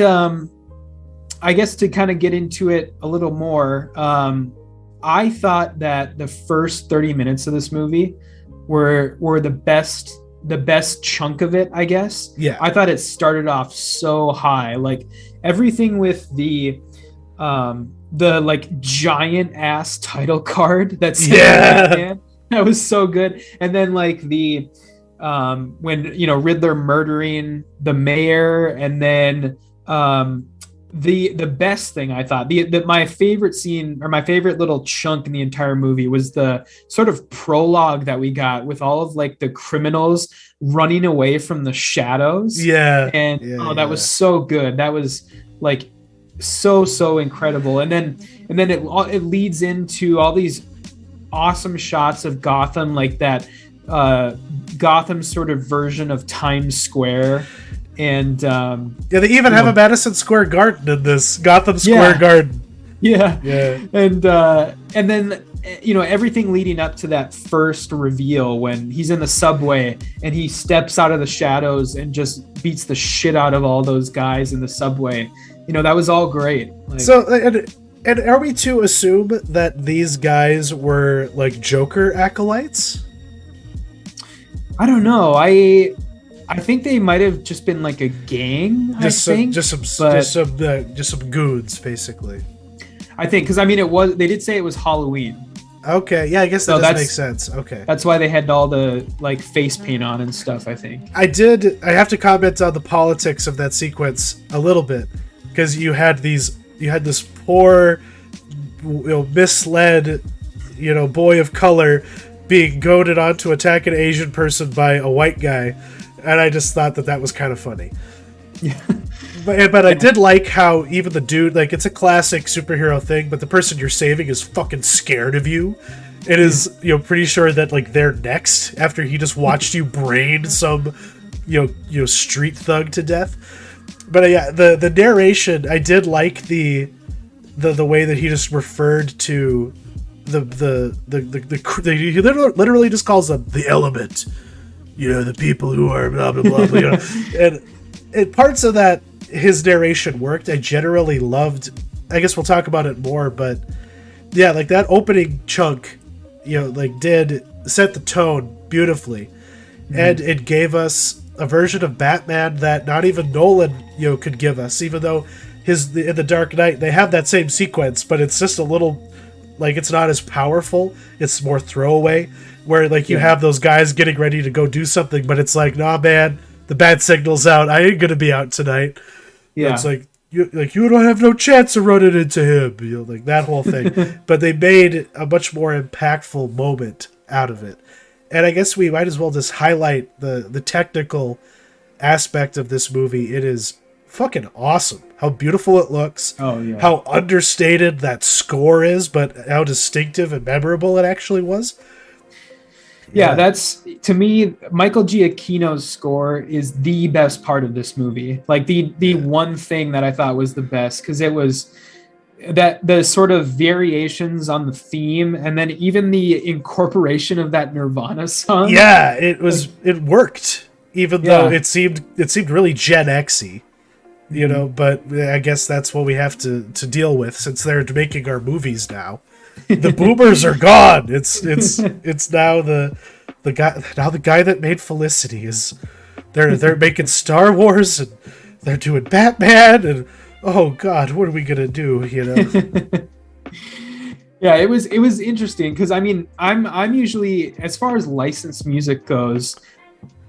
I guess to kind of get into it a little more. I thought that the first 30 minutes of this movie were the best chunk of it, I guess. Yeah. I thought it started off so high. Like everything with the like giant ass title card that said Batman, that was so good. And then like the when Riddler murdering the mayor, and then the best thing I thought, my favorite scene, or my favorite little chunk in the entire movie, was the sort of prologue that we got with all of like the criminals running away from the shadows. Yeah. And that was so good. That was like so incredible. And then it leads into all these awesome shots of Gotham, like that Gotham sort of version of Times Square. And they even have a Madison Square Garden in this. Gotham Square Garden. Yeah. And then everything leading up to that first reveal when he's in the subway and he steps out of the shadows and just beats the shit out of all those guys in the subway. That was all great. So and are we to assume that these guys were like Joker acolytes? I don't know. I think they might have just been like a gang. Just some goons, basically. I think because they did say it was Halloween. Okay, yeah, I guess that does make sense. Okay, that's why they had all the like face paint on and stuff. I think I have to comment on the politics of that sequence a little bit, because you had this poor, misled, boy of color being goaded on to attack an Asian person by a white guy. And I just thought that was kind of funny. Yeah. But I did like how even the dude, like, it's a classic superhero thing, but the person you're saving is fucking scared of you. It is, pretty sure that, like, they're next after he just watched you brain some, street thug to death. But yeah, the narration, I did like the way that he just referred to he literally just calls them the element. The people who are blah, blah, blah, and parts of that, his narration worked. I generally loved, I guess we'll talk about it more, but yeah, like that opening chunk, did set the tone beautifully. Mm-hmm. And it gave us a version of Batman that not even Nolan, could give us, even though in The Dark Knight, they have that same sequence, but it's just a little, like, it's not as powerful. It's more throwaway. Where, like, you have those guys getting ready to go do something, but it's like, nah, man, the bat signal's out. I ain't gonna be out tonight. Yeah, it's like you don't have no chance of running into him. Like that whole thing. But they made a much more impactful moment out of it. And I guess we might as well just highlight the technical aspect of this movie. It is fucking awesome. How beautiful it looks. Oh yeah. How understated that score is, but how distinctive and memorable it actually was. Yeah, that's, to me, Michael Giacchino's score is the best part of this movie. Like the one thing that I thought was the best, because it was that the sort of variations on the theme, and then even the incorporation of that Nirvana song. Yeah, it worked, even though it seemed really Gen X-y, but I guess that's what we have to deal with since they're making our movies now. The boomers are gone. It's now the guy that made Felicity is they're making Star Wars, and they're doing Batman, and oh god, what are we gonna do? Yeah, it was interesting because I'm usually, as far as licensed music goes,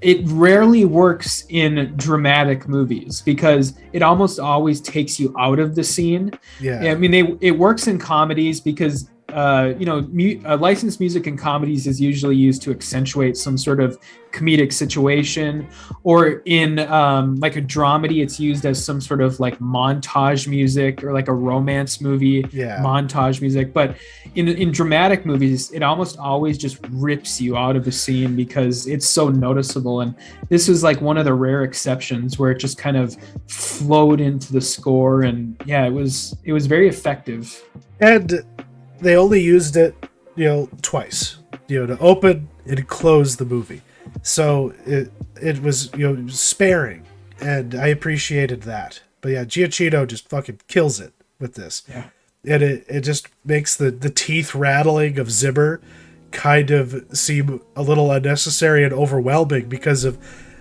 it rarely works in dramatic movies because it almost always takes you out of the scene. Yeah, it works in comedies because licensed music in comedies is usually used to accentuate some sort of comedic situation, or in like a dramedy, it's used as some sort of like montage music, or like a romance movie montage music. But in dramatic movies, it almost always just rips you out of the scene because it's so noticeable. And this was like one of the rare exceptions where it just kind of flowed into the score, and it was very effective. And they only used it, twice, to open and close the movie. So it was, sparing, and I appreciated that. But yeah, Giacchino just fucking kills it with this. Yeah. And it just makes the teeth rattling of Zimmer kind of seem a little unnecessary and overwhelming because of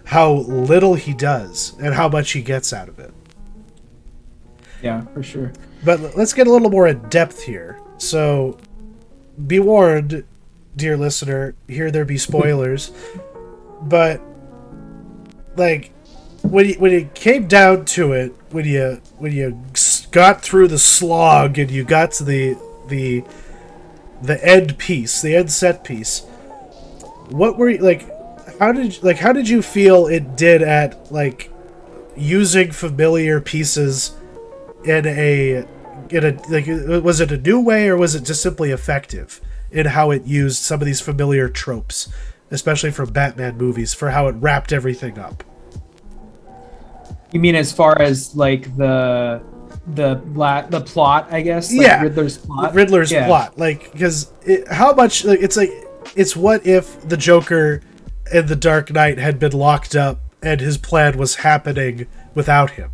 how little he does and how much he gets out of it. Yeah, for sure. But let's get a little more in depth here. So, be warned, dear listener, here there be spoilers. But, like, when it came down to it, when you got through the slog and you got to the end piece, the end set piece, what were you like? How did you feel it did at like using familiar pieces in a like, was it a new way, or was it just simply effective in how it used some of these familiar tropes, especially from Batman movies, for how it wrapped everything up? You mean as far as like the plot, I guess? Like yeah, Riddler's plot. Plot, like, because how much like it's what if the Joker and the Dark Knight had been locked up and his plan was happening without him?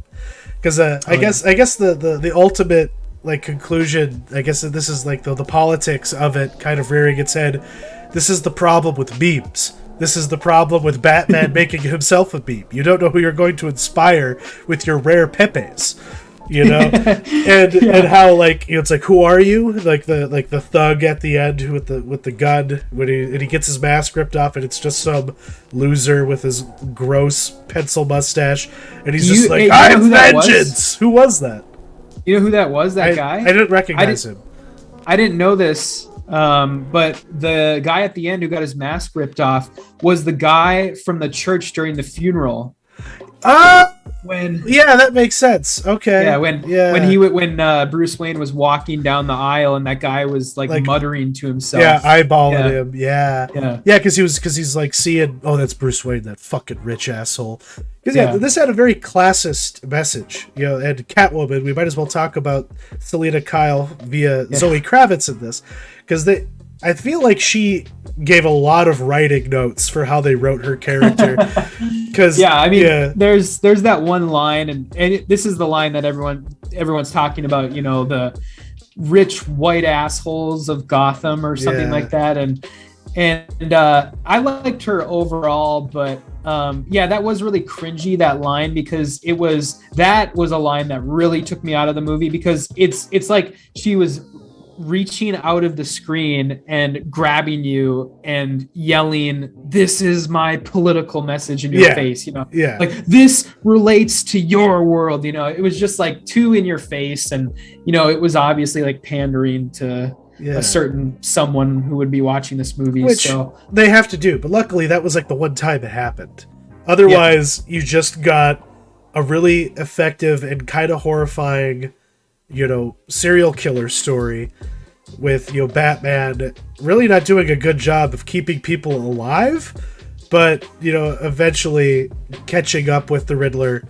Because I guess the ultimate like conclusion, I guess this is like the politics of it kind of rearing its head. This is the problem with memes. This is the problem with Batman making himself a meme. You don't know who you're going to inspire with your rare Pepes, you know, and how like, you know, it's like, who are you? Like the thug at the end with the gun when he gets his mask ripped off, and it's just some loser with his gross pencil mustache, and he's just like, I'm vengeance. Who was that? You know who that was? That guy? I didn't recognize him. I didn't know this. But the guy at the end who got his mask ripped off was the guy from the church during the funeral. That makes sense. Okay. When Bruce Wayne was walking down the aisle and that guy was like muttering to himself. Yeah, eyeballing him. Yeah, because he's like seeing, oh, that's Bruce Wayne, that fucking rich asshole. Because this had a very classist message, you know. And Catwoman, we might as well talk about Selena Kyle via Zoe Kravitz in this, because I feel like she gave a lot of writing notes for how they wrote her character. Because there's that one line, and this is the line that everyone's talking about. You know, the rich white assholes of Gotham or something like that, and I liked her overall, but that was really cringy, that line, because that was a line that really took me out of the movie, because it's like she was reaching out of the screen and grabbing you and yelling, "This is my political message," in your face, you know, like, this relates to your world, you know. It was just like too in your face, and you know, it was obviously like pandering to a certain someone who would be watching this movie, which they have to do. But luckily that was like the one time it happened. Otherwise you just got a really effective and kind of horrifying, you know, serial killer story with, you know, Batman really not doing a good job of keeping people alive, but, you know, eventually catching up with the Riddler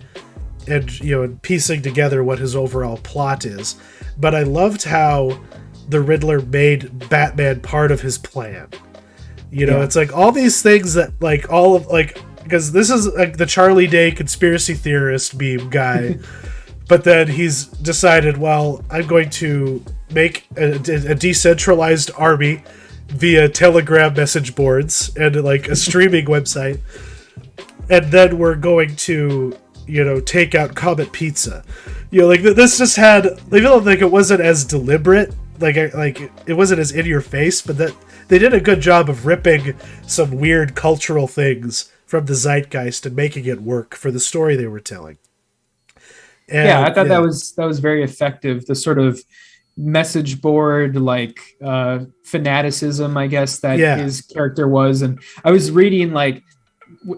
and, you know, and piecing together what his overall plot is. But I loved how the Riddler made Batman part of his plan. You know, it's like all these things that like all of like, because this is like the Charlie Day conspiracy theorist meme guy. But then he's decided, well, I'm going to make a decentralized army via Telegram message boards and like a streaming website. And then we're going to, you know, take out Comet Pizza. You know, like this just had, even though like it wasn't as deliberate, like it wasn't as in your face, but that they did a good job of ripping some weird cultural things from the zeitgeist and making it work for the story they were telling. And, I thought that was very effective. The sort of message board, like fanaticism, I guess, that his character was. And I was reading like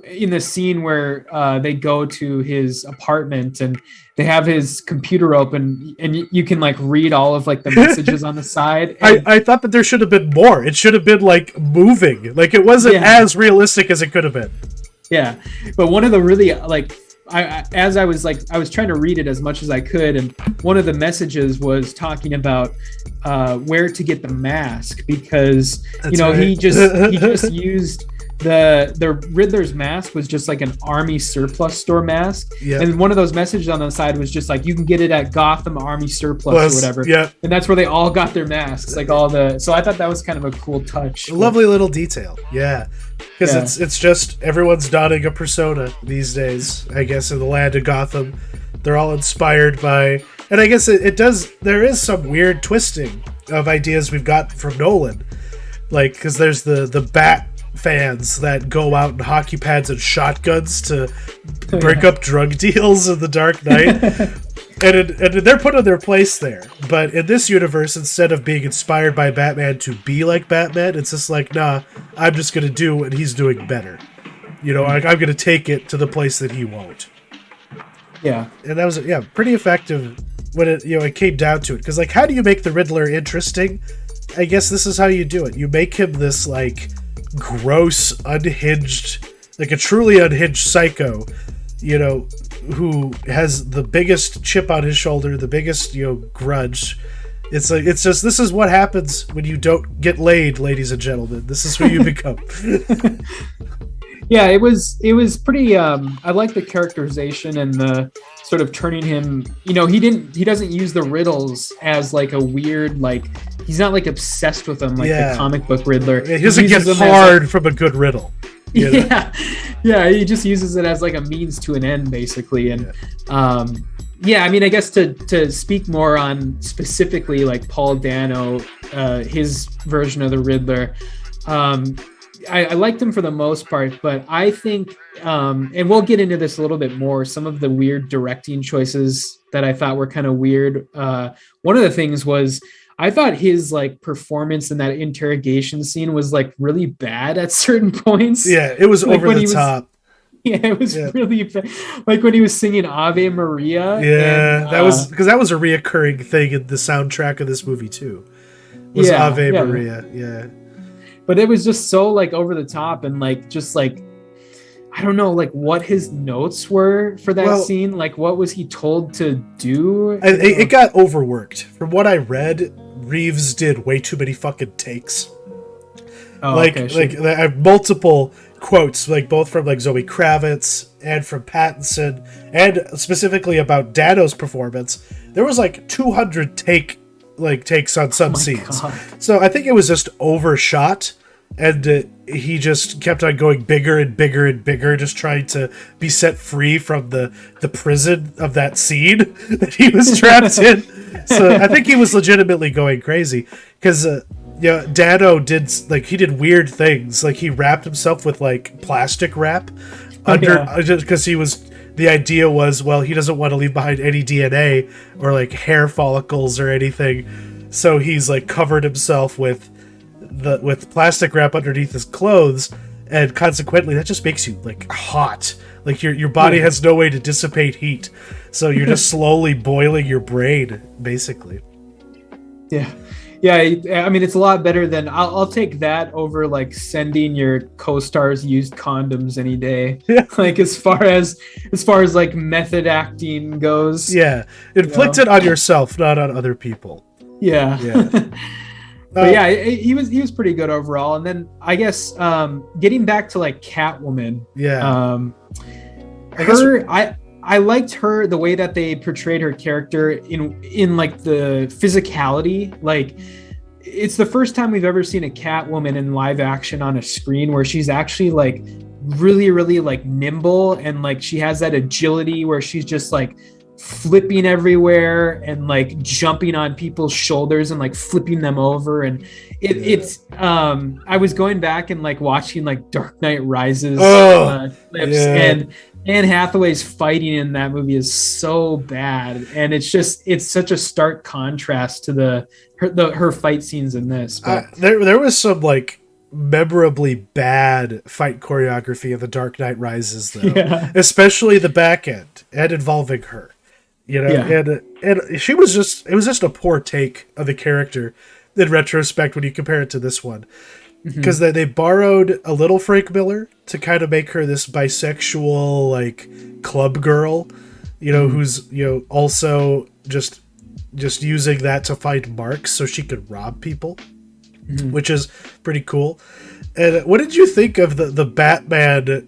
in the scene where they go to his apartment and they have his computer open, and you can like read all of like the messages on the side. I thought that there should have been more. It should have been like moving. Like it wasn't as realistic as it could have been. Yeah, but one of the really like. I was trying to read it as much as I could, and one of the messages was talking about where to get the mask, because he just used the Riddler's mask was just like an army surplus store mask, and one of those messages on the side was just like, you can get it at Gotham Army Surplus or whatever, and that's where they all got their masks, like so I thought that was kind of a cool touch, a lovely little detail, because it's just everyone's donning a persona these days, I guess, in the land of Gotham. They're all inspired by, and I guess there is some weird twisting of ideas we've got from Nolan, like, because there's the Bat fans that go out in hockey pads and shotguns to break up drug deals in The Dark Knight. And they're put in their place there. But in this universe, instead of being inspired by Batman to be like Batman, it's just like, nah, I'm just going to do what he's doing better. You know, I'm going to take it to the place that he won't. Yeah. And that was, pretty effective when it came down to it. Because, like, how do you make the Riddler interesting? I guess this is how you do it. You make him this, like, gross, unhinged, like a truly unhinged psycho, you know, who has the biggest chip on his shoulder, the biggest, grudge. It's like, it's just, this is what happens when you don't get laid, ladies and gentlemen. This is who you become. Yeah, it was pretty, I like the characterization and the sort of turning him, he doesn't use the riddles as like a weird, like, he's not like obsessed with them like the comic book Riddler. Yeah, he doesn't get hard from a good riddle. You know? Yeah, he just uses it as like a means to an end, basically. And I mean, I guess to speak more on specifically like Paul Dano, his version of the Riddler, I liked him for the most part, but I think, and we'll get into this a little bit more, some of the weird directing choices that I thought were kind of weird. One of the things was, I thought his like performance in that interrogation scene was like really bad at certain points. Yeah, it was like over the top. Yeah, it was really bad. Like when he was singing Ave Maria. Yeah, that was because that was a reoccurring thing in the soundtrack of this movie too. Was Ave Maria? Yeah. But it was just so like over the top and like just like, I don't know, like what his notes were for that scene. Like what was he told to do? It got overworked. From what I read, Reeves did way too many fucking takes. Oh, like okay, I have multiple quotes, like both from like Zoe Kravitz and from Pattinson, and specifically about Dano's performance. There was like 200 takes on some scenes. God. So I think it was just overshot. And he just kept on going bigger and bigger and bigger, just trying to be set free from the prison of that scene that he was trapped in. So I think he was legitimately going crazy because, Dano he did weird things. Like he wrapped himself with like plastic wrap because the idea was, well, he doesn't want to leave behind any DNA or like hair follicles or anything. So he's like covered himself with plastic wrap underneath his clothes, and consequently that just makes you like hot. Like your body has no way to dissipate heat, so you're just slowly boiling your brain, basically. Yeah. I mean, it's a lot better than I'll take that over like sending your co-stars used condoms any day. Yeah. Like as far as like method acting goes. Yeah, inflict it on yourself, not on other people. Yeah. But he was pretty good overall. And then I guess getting back to like Catwoman. Yeah. I liked her, the way that they portrayed her character in like the physicality. Like it's the first time we've ever seen a Catwoman in live action on a screen where she's actually like really, really like nimble, and like she has that agility where she's just like flipping everywhere and like jumping on people's shoulders and like flipping them over. And it's I was going back and like watching like Dark Knight Rises clips, and Anne Hathaway's fighting in that movie is so bad, and it's such a stark contrast to her fight scenes in this. But there was some like memorably bad fight choreography in The Dark Knight Rises, though, especially the back end and involving her. And she was it was just a poor take of the character in retrospect when you compare it to this one. Because they borrowed a little Frank Miller to kind of make her this bisexual, like, club girl, who's, also just using that to find marks so she could rob people, which is pretty cool. And what did you think of the Batman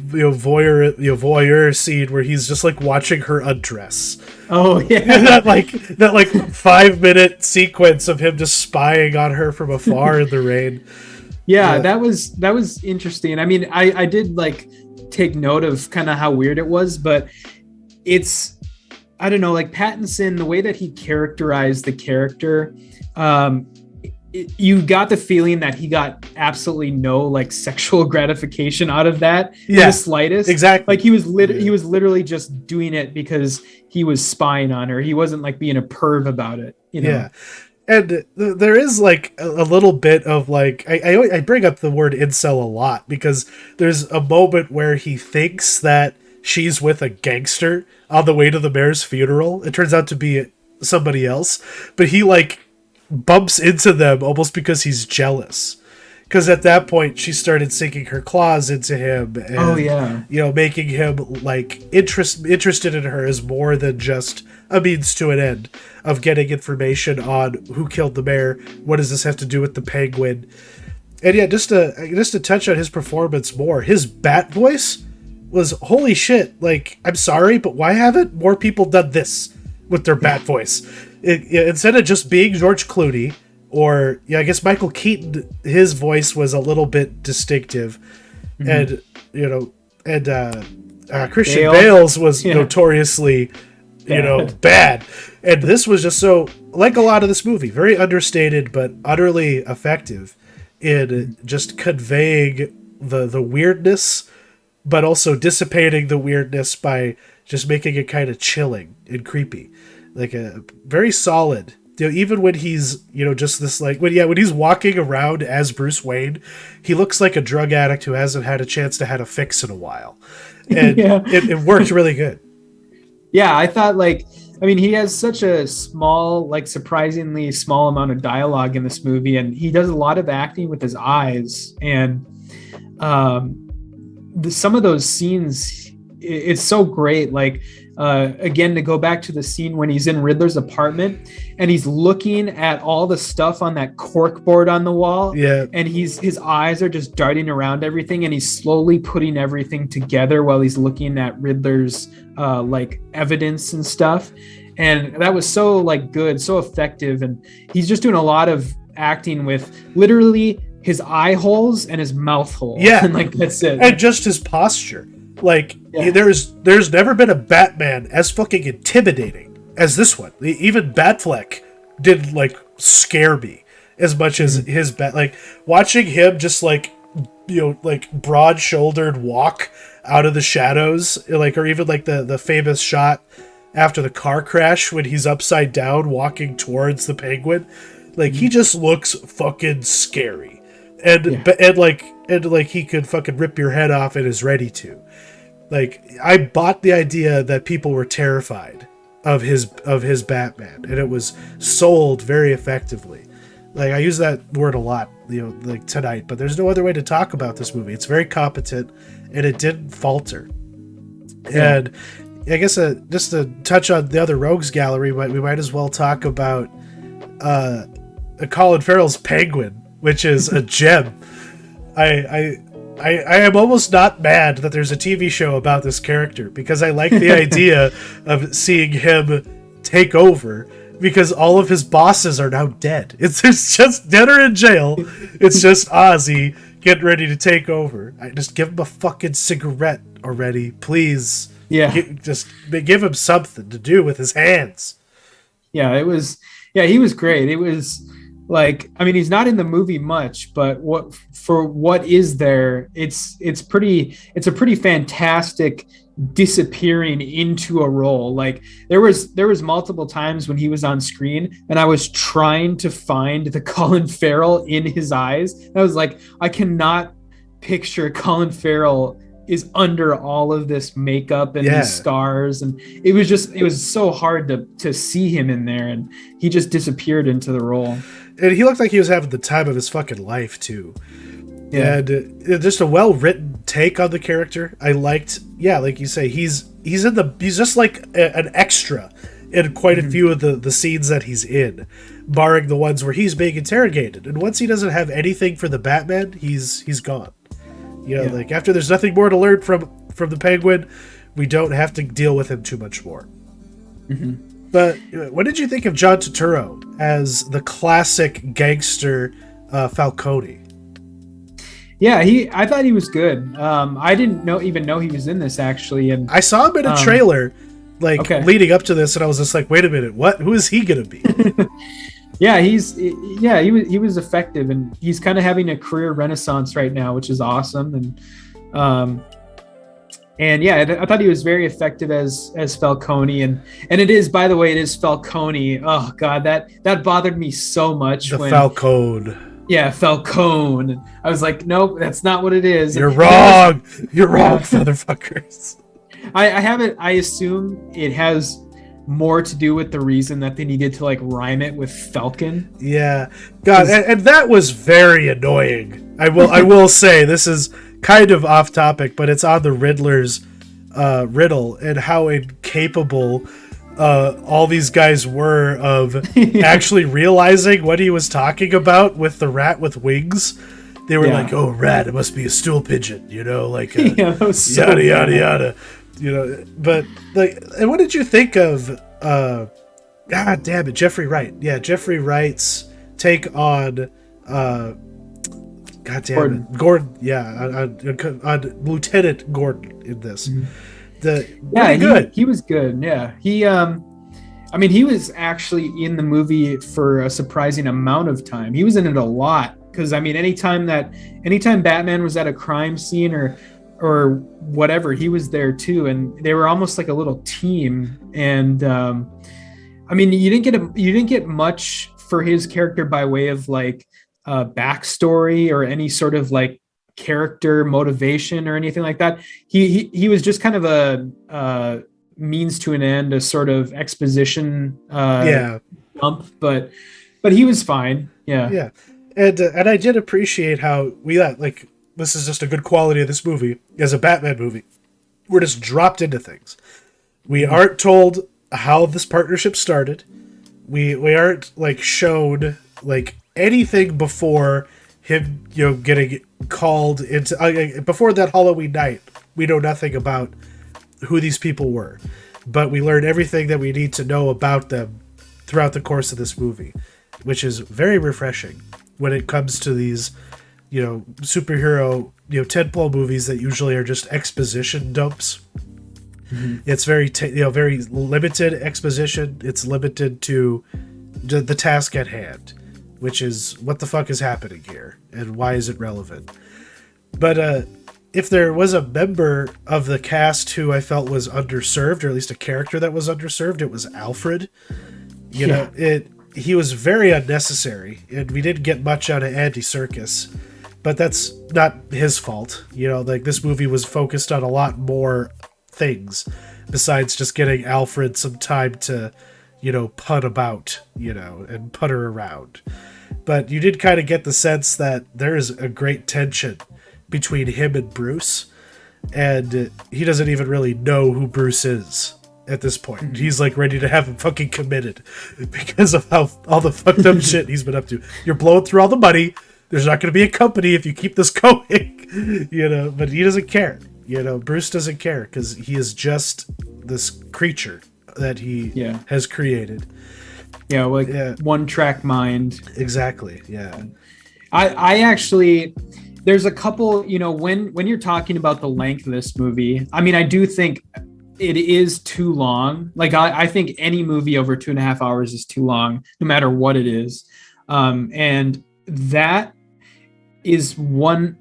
voyeur scene where he's just like watching her undress? Oh yeah, that 5-minute sequence of him just spying on her from afar in the rain. Yeah, that was interesting. I mean, I did like take note of kind of how weird it was, but it's, I don't know, like Pattinson, the way that he characterized the character, you got the feeling that he got absolutely no like sexual gratification out of that in the slightest. Exactly. Like he was literally just doing it because he was spying on her. He wasn't like being a perv about it, you know? Yeah. And there is like a little bit of like, I bring up the word incel a lot because there's a moment where he thinks that she's with a gangster on the way to the mayor's funeral. It turns out to be somebody else, but he like bumps into them almost because he's jealous. Because at that point she started sinking her claws into him and you know, making him like interested in her as more than just a means to an end of getting information on who killed the mayor. What does this have to do with the Penguin? And yeah, just to touch on his performance more, his bat voice was holy shit. Like, I'm sorry, but why haven't more people done this with their bat voice? Instead of just being George Clooney, or I guess Michael Keaton, his voice was a little bit distinctive, and you know, and Christian Bale's was notoriously, you know, bad. And this was just so, like a lot of this movie, very understated but utterly effective in just conveying the weirdness, but also dissipating the weirdness by just making it kind of chilling and creepy. Like a very solid, you know, even when he's, you know, just this like, when he's walking around as Bruce Wayne, he looks like a drug addict who hasn't had a chance to have a fix in a while. And it worked really good. Yeah, I thought like, I mean, he has such a small, like surprisingly small amount of dialogue in this movie, and he does a lot of acting with his eyes. And some of those scenes, it's so great. Like, again, to go back to the scene when he's in Riddler's apartment and he's looking at all the stuff on that cork board on the wall. Yeah. And his eyes are just darting around everything, and he's slowly putting everything together while he's looking at Riddler's like evidence and stuff. And that was so like good, so effective. And he's just doing a lot of acting with literally his eye holes and his mouth hole. Yeah. And like, that's it. And just his posture. Like, there's never been a Batman as fucking intimidating as this one. Even Batfleck didn't like scare me as much as his bat. Like, watching him just like, you know, like broad-shouldered walk out of the shadows, like, or even like the famous shot after the car crash when he's upside down walking towards the Penguin. Like, he just looks fucking scary. And like he could fucking rip your head off and is ready to. Like, I bought the idea that people were terrified of his Batman, and it was sold very effectively. Like, I use that word a lot, you know, like tonight, but there's no other way to talk about this movie. It's very competent, and it didn't falter. Yeah. And I guess just to touch on the other Rogues Gallery, we might as well talk about Colin Farrell's Penguin, which is a gem. I am almost not mad that there's a TV show about this character, because I like the idea of seeing him take over, because all of his bosses are now dead. It's just dead or in jail. It's just Ozzy getting ready to take over. I just give him a fucking cigarette already, please. Yeah. Just give him something to do with his hands. Yeah, he was great. It was like, I mean, he's not in the movie much, but what is there, it's a pretty fantastic disappearing into a role. Like, there was multiple times when he was on screen and I was trying to find the Colin Farrell in his eyes. I was like, I cannot picture Colin Farrell is under all of this makeup and these scars, and it was so hard to see him in there, and he just disappeared into the role. And he looked like he was having the time of his fucking life too. Yeah. And just a well-written take on the character. I liked, like you say, he's just like an extra in quite a few of the scenes that he's in, barring the ones where he's being interrogated. And once he doesn't have anything for the Batman, he's gone. Like, after there's nothing more to learn from the Penguin, we don't have to deal with him too much more. Mm-hmm. But what did you think of John Turturro as the classic gangster Falcone? Yeah, I thought he was good. I didn't even know he was in this, actually. And I saw him in a trailer, leading up to this, and I was just like, wait a minute, what? Who is he going to be? he was effective, and he's kind of having a career renaissance right now, which is awesome. And yeah, I thought he was very effective as Falcone, and it is, by the way, it is Falcone. Oh God, that bothered me so much. Falcone. Yeah, Falcone. I was like, nope, that's not what it is. You're wrong. You're wrong, motherfuckers. I have it. I assume it has more to do with the reason that they needed to like rhyme it with Falcon. Yeah, God, and that was very annoying. I will say, this is kind of off topic, but it's on the Riddler's riddle and how incapable all these guys were of actually realizing what he was talking about with the rat with wings. They were like, "Oh, rat! It must be a stool pigeon," like that was so yada yada yada. But like, and what did you think of? God damn it, Jeffrey Wright. Yeah, Jeffrey Wright's take on. God damn it, Gordon. Yeah, on Lieutenant Gordon in this. Mm-hmm. He was good. Yeah, he was actually in the movie for a surprising amount of time. He was in it a lot because anytime Batman was at a crime scene or whatever, he was there too, and they were almost like a little team. And you didn't get much for his character by way of like backstory or any sort of like character motivation or anything like that. He was just kind of a means to an end, a sort of exposition dump, but he was fine. Yeah. And I did appreciate how this is just a good quality of this movie as a Batman movie. We're just dropped into things. We aren't told how this partnership started. We aren't like shown like anything before him, getting called into before that Halloween night. We know nothing about who these people were, but we learn everything that we need to know about them throughout the course of this movie, which is very refreshing when it comes to these, superhero, tentpole movies that usually are just exposition dumps. Mm-hmm. It's very, very limited exposition. It's limited to the task at hand, which is what the fuck is happening here and why is it relevant. But if there was a member of the cast who I felt was underserved, or at least a character that was underserved, it was Alfred. He was very unnecessary, and we didn't get much out of Andy Serkis, but that's not his fault. This movie was focused on a lot more things besides just getting Alfred some time to, put about, and putter around. But you did kind of get the sense that there is a great tension between him and Bruce, and he doesn't even really know who Bruce is at this point. Mm-hmm. He's like ready to have him fucking committed because of how all the fucked up shit he's been up to. You're blowing through all the money. There's not going to be a company if you keep this going, but he doesn't care. Bruce doesn't care because he is just this creature that he has created. One track mind. Exactly. Yeah. I actually, there's a couple, when you're talking about the length of this movie, I do think it is too long. Like I think any movie over 2.5 hours is too long, no matter what it is. And that's one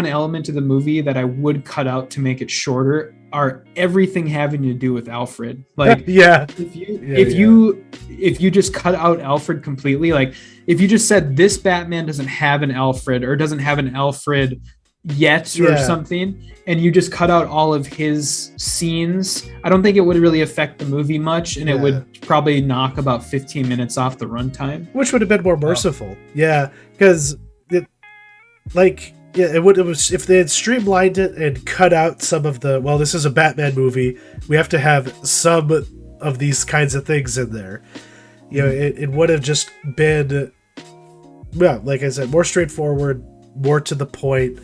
element of the movie that I would cut out to make it shorter, are everything having to do with Alfred. Like, if you just cut out Alfred completely, like if you just said this Batman doesn't have an Alfred or doesn't have an Alfred yet or something, and you just cut out all of his scenes, I don't think it would really affect the movie much, and it would probably knock about 15 minutes off the runtime, which would have been more merciful. Because it was if they had streamlined it and cut out some of the, this is a Batman movie, we have to have some of these kinds of things in there. It would have just been, like I said, more straightforward, more to the point,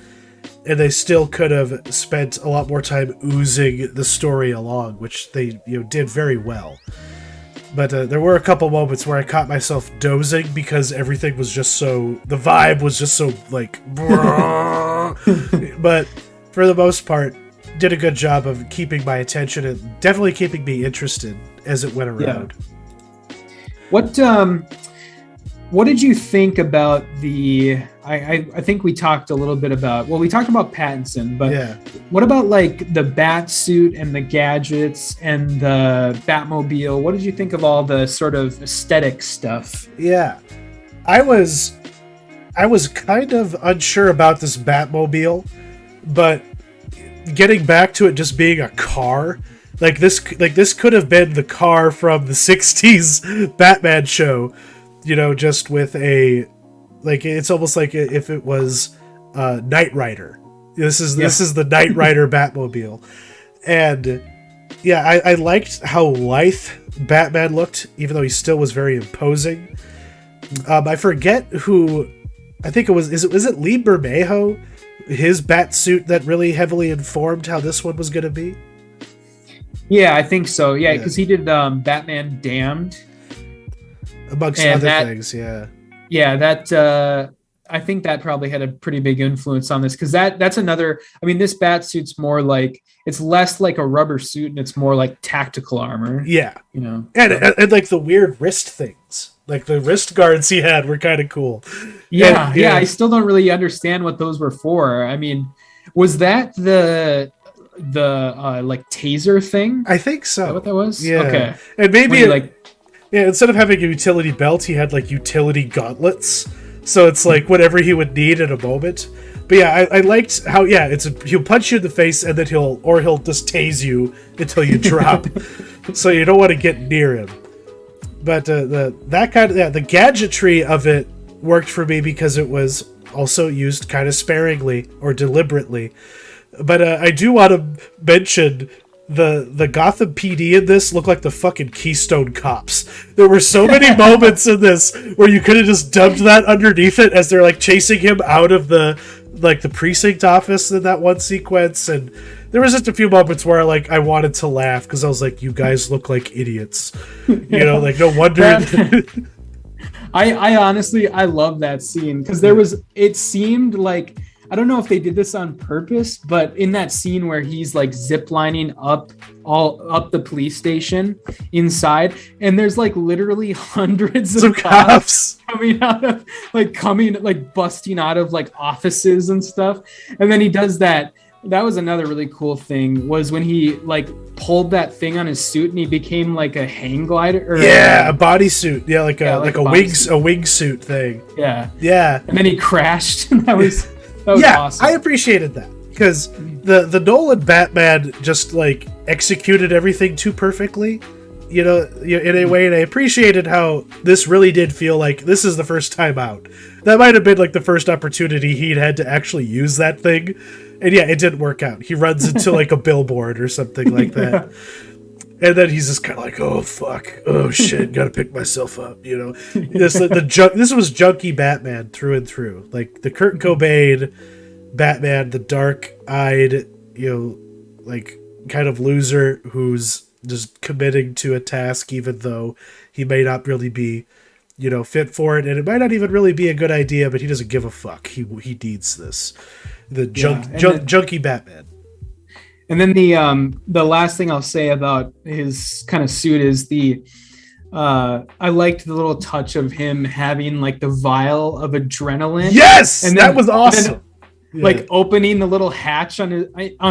and they still could have spent a lot more time oozing the story along, which they did very well. But there were a couple moments where I caught myself dozing because everything was just so, the vibe was just so like, but for the most part, did a good job of keeping my attention and definitely keeping me interested as it went around. What What did you think about the? I think we talked a little bit about. Well, we talked about Pattinson, but what about like the bat suit and the gadgets and the Batmobile? What did you think of all the sort of aesthetic stuff? Yeah, I was kind of unsure about this Batmobile, but getting back to it just being a car, like this could have been the car from the '60s Batman show. You know, just with it's almost like if it was Knight Rider. This is the Knight Rider Batmobile. And yeah, I liked how lithe Batman looked, even though he still was very imposing. I forget who, I think it was it Lee Bermejo, his bat suit that really heavily informed how this one was going to be? Yeah, I think so. Yeah, because he did Batman Damned. Amongst other things, yeah. Yeah, that I think that probably had a pretty big influence on this, because that's another. I mean, this bat suit's more like, it's less like a rubber suit and it's more like tactical armor. Yeah, you know, and like the weird wrist things, like the wrist guards he had were kind of cool. Yeah, yeah. I still don't really understand what those were for. I mean, was that the like taser thing? I think so. Is that what that was? Yeah. Okay. And maybe yeah, instead of having a utility belt, he had like utility gauntlets. So it's like whatever he would need in a moment. But yeah, I liked how he'll punch you in the face and then he'll just tase you until you drop. So you don't want to get near him. But the gadgetry of it worked for me because it was also used kind of sparingly or deliberately. But I do want to mention the Gotham PD in this looked like the fucking Keystone Cops. There were so many moments in this where you could have just dubbed that underneath it as they're like chasing him out of the precinct office in that one sequence. And there was just a few moments where I wanted to laugh because I was like, you guys look like idiots. You know, like no wonder. I honestly, I love that scene because it seemed like, I don't know if they did this on purpose, but in that scene where he's like ziplining up the police station inside, and there's like literally hundreds of cops busting out of like offices and stuff. And then he does that. That was another really cool thing, was when he like pulled that thing on his suit and he became like a hang glider. A bodysuit. Yeah, like a wingsuit thing. Yeah. Yeah. And then he crashed. That was awesome. I appreciated that because the Nolan Batman just like executed everything too perfectly, you know, in a way. And I appreciated how this really did feel like this is the first time out. That might have been like the first opportunity he'd had to actually use that thing. And yeah, it didn't work out. He runs into like a billboard or something like that. And then he's just kind of like, oh, fuck. Oh, shit. Gotta pick myself up, you know? This was junky Batman through and through. Like, the Kurt Cobain Batman, the dark-eyed, you know, like, kind of loser who's just committing to a task even though he may not really be, you know, fit for it. And it might not even really be a good idea, but he doesn't give a fuck. He needs this. The junky Batman. And then the last thing I'll say about his kind of suit is I liked the little touch of him having like the vial of adrenaline. Yes, and that was awesome. Like opening the little hatch on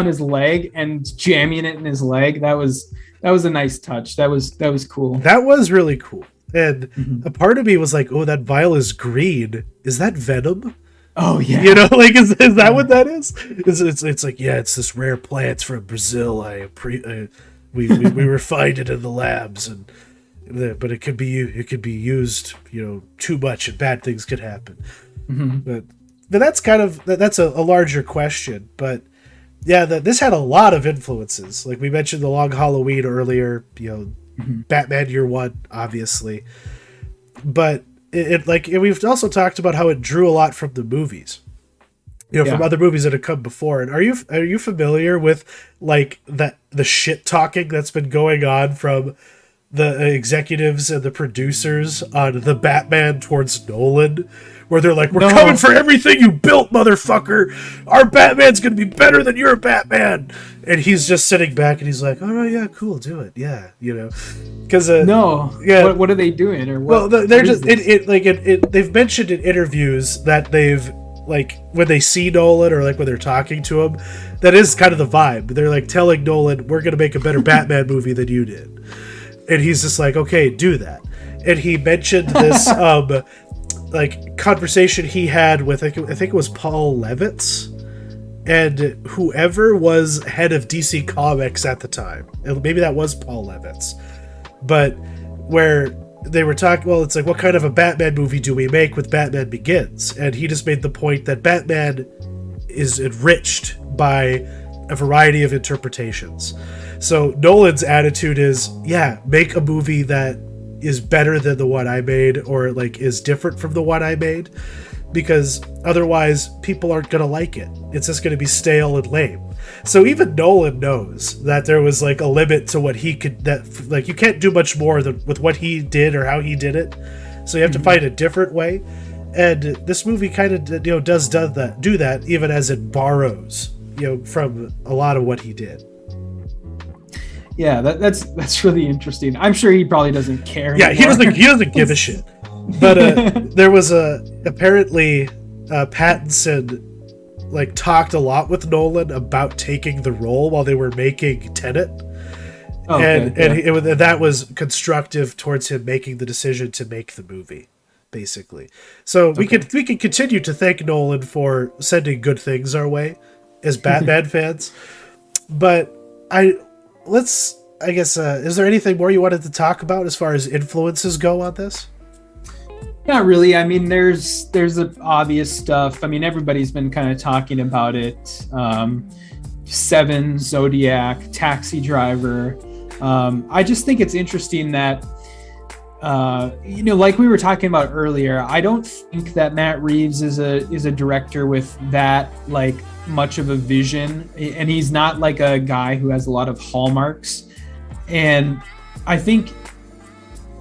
his leg and jamming it in his leg. That was a nice touch. That was cool. That was really cool. And a part of me was like, oh, that vial is green. Is that venom? Oh yeah, you know, like is that what that is? It's like, yeah, it's this rare plant from Brazil. We refined it in the labs, but it could be used, you know, too much and bad things could happen. But that's that's a larger question. But yeah, this had a lot of influences. Like we mentioned, the Long Halloween earlier. You know, Batman Year One, obviously, but. We've also talked about how it drew a lot from the movies, you know, from other movies that have come before. And are you familiar with like the shit talking that's been going on from the executives and the producers on the Batman towards Nolan, where they're like, we're coming for everything you built, motherfucker. Our Batman's going to be better than your Batman. And he's just sitting back and he's like, oh, yeah, cool, do it. Yeah, you know. Because yeah. What are they doing? Or what? Well, they're just they've mentioned in interviews that they've, like, when they see Nolan or like when they're talking to him, that is kind of the vibe. They're like telling Nolan, we're going to make a better Batman movie than you did. And he's just like, okay, do that. And he mentioned this like conversation he had with, I think it was Paul Levitz and whoever was head of DC Comics at the time. And maybe that was Paul Levitz. But where they were talking, well, it's like, what kind of a Batman movie do we make with Batman Begins? And he just made the point that Batman is enriched by a variety of interpretations. So Nolan's attitude is, yeah, make a movie that is better than the one I made, or like is different from the one I made, because otherwise people aren't going to like it. It's just going to be stale and lame. So even Nolan knows that there was like a limit to what he could, that like you can't do much more than with what he did or how he did it. So you have to find a different way. And this movie kind of, you know, does that even as it borrows, you know, from a lot of what he did. Yeah, that's really interesting. I'm sure he probably doesn't care. Yeah, anymore. he doesn't give a shit. But there was apparently Pattinson like talked a lot with Nolan about taking the role while they were making Tenet. And that was constructive towards him making the decision to make the movie, basically. So we can continue to thank Nolan for sending good things our way as Batman fans. But I guess, is there anything more you wanted to talk about as far as influences go on this? Not really. I mean, there's the obvious stuff. I mean, everybody's been kind of talking about it. Seven, Zodiac, Taxi Driver. I just think it's interesting that, you know, like we were talking about earlier, I don't think that Matt Reeves is a director with that like much of a vision, and he's not like a guy who has a lot of hallmarks. And I think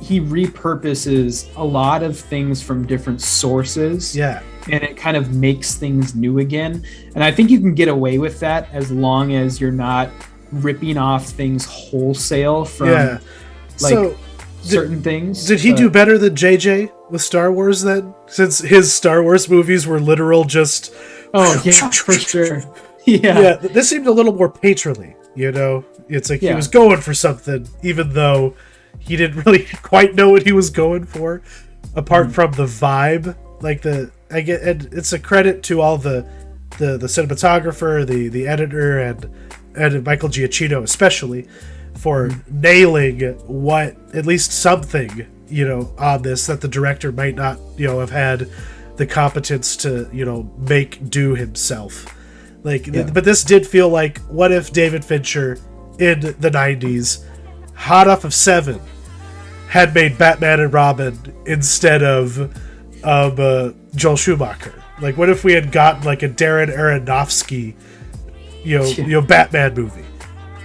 he repurposes a lot of things from different sources. Yeah. And it kind of makes things new again. And I think you can get away with that as long as you're not ripping off things wholesale from certain things. Did he do better than JJ with Star Wars then? Since his Star Wars movies were literal just... Oh, yeah, for sure. Yeah. This seemed a little more painterly, you know? It's like he was going for something, even though he didn't really quite know what he was going for, apart from the vibe. Like and it's a credit to all the cinematographer, the editor, and Michael Giacchino especially for nailing what, at least something, you know, on this that the director might not, you know, have had the competence to, you know, make do himself. But this did feel like, what if David Fincher in the 90s, hot off of Seven, had made Batman and Robin instead of Joel Schumacher? Like, what if we had gotten like a Darren Aronofsky, you know, Batman movie,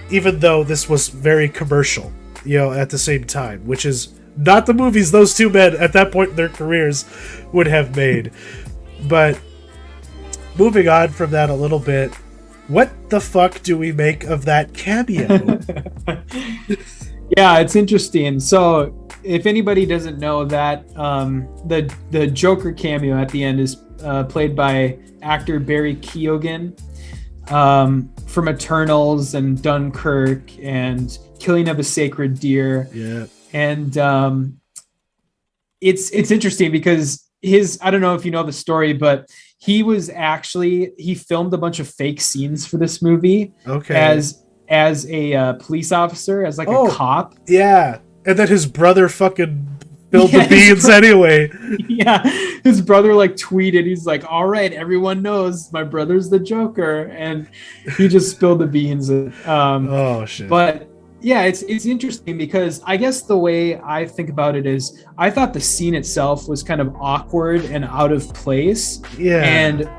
even though this was very commercial, you know, at the same time, which is not the movies those two men at that point in their careers would have made. But moving on from that a little bit, what the fuck do we make of that cameo? Yeah, it's interesting. So if anybody doesn't know that, the Joker cameo at the end is played by actor Barry Keoghan from Eternals and Dunkirk and Killing of a Sacred Deer. Yeah. And it's interesting because I don't know if you know the story, but he filmed a bunch of fake scenes for this movie. Okay. As a police officer, as like a cop. Yeah. And then his brother fucking spilled the beans anyway. Yeah. His brother like tweeted, he's like, all right, everyone knows my brother's the Joker. And he just spilled the beans. Oh shit. But yeah, it's interesting because I guess the way I think about it is I thought the scene itself was kind of awkward and out of place. Yeah. And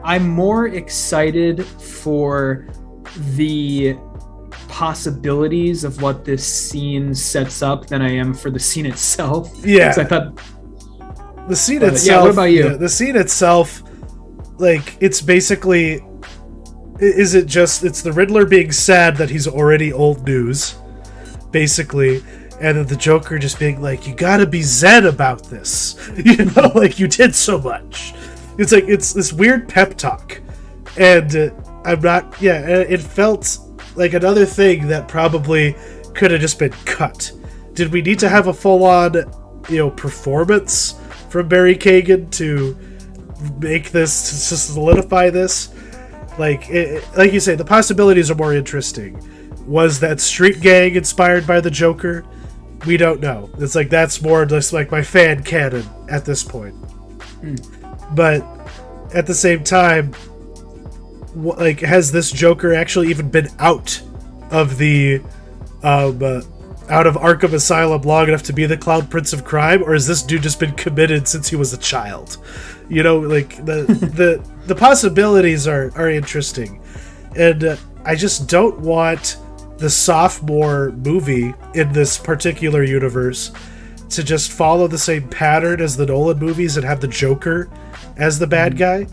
I'm more excited for the possibilities of what this scene sets up than I am for the scene itself. Yeah. I thought the scene itself. Yeah, what about you? Yeah, the scene itself, like, it's basically, it's the Riddler being sad that he's already old news, basically, and then the Joker just being like, you gotta be zen about this. Like, you did so much. It's like, it's this weird pep talk. And it felt like another thing that probably could have just been cut. Did we need to have a full-on, performance from Barry Keoghan to make this, to solidify this? Like you say, the possibilities are more interesting. Was that street gang inspired by the Joker? We don't know. It's like, that's more just like my fan canon at this point. But at the same time, like, has this Joker actually even been out of the out of Arkham Asylum long enough to be the Clown Prince of Crime, or has this dude just been committed since he was a child? Like, the possibilities are interesting, and I just don't want the sophomore movie in this particular universe to just follow the same pattern as the Nolan movies and have the Joker as the bad guy.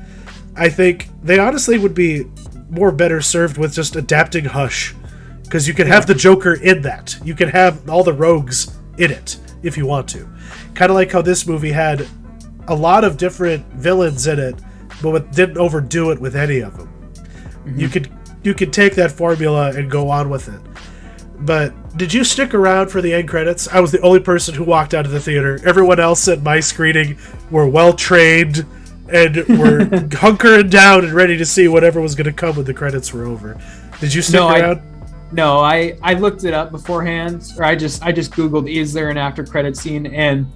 I think they honestly would be more better served with just adapting Hush, because you can have the Joker in that. You can have all the rogues in it if you want to. Kind of like how this movie had a lot of different villains in it, but didn't overdo it with any of them. You could take that formula and go on with it. But did you stick around for the end credits? I was the only person who walked out of the theater. Everyone else at my screening were well trained and were hunkering down and ready to see whatever was going to come when the credits were over. Did you stick around? I looked it up beforehand, or I just Googled, is there an after credit scene? And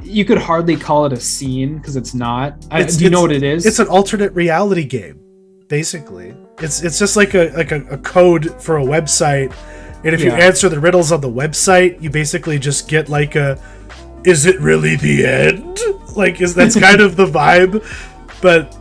you could hardly call it a scene because it's not. Do you know what it is? It's an alternate reality game, basically. It's just like a code for a website, and if you answer the riddles on the website, you basically just get like is it really the end? Like, that's kind of the vibe, but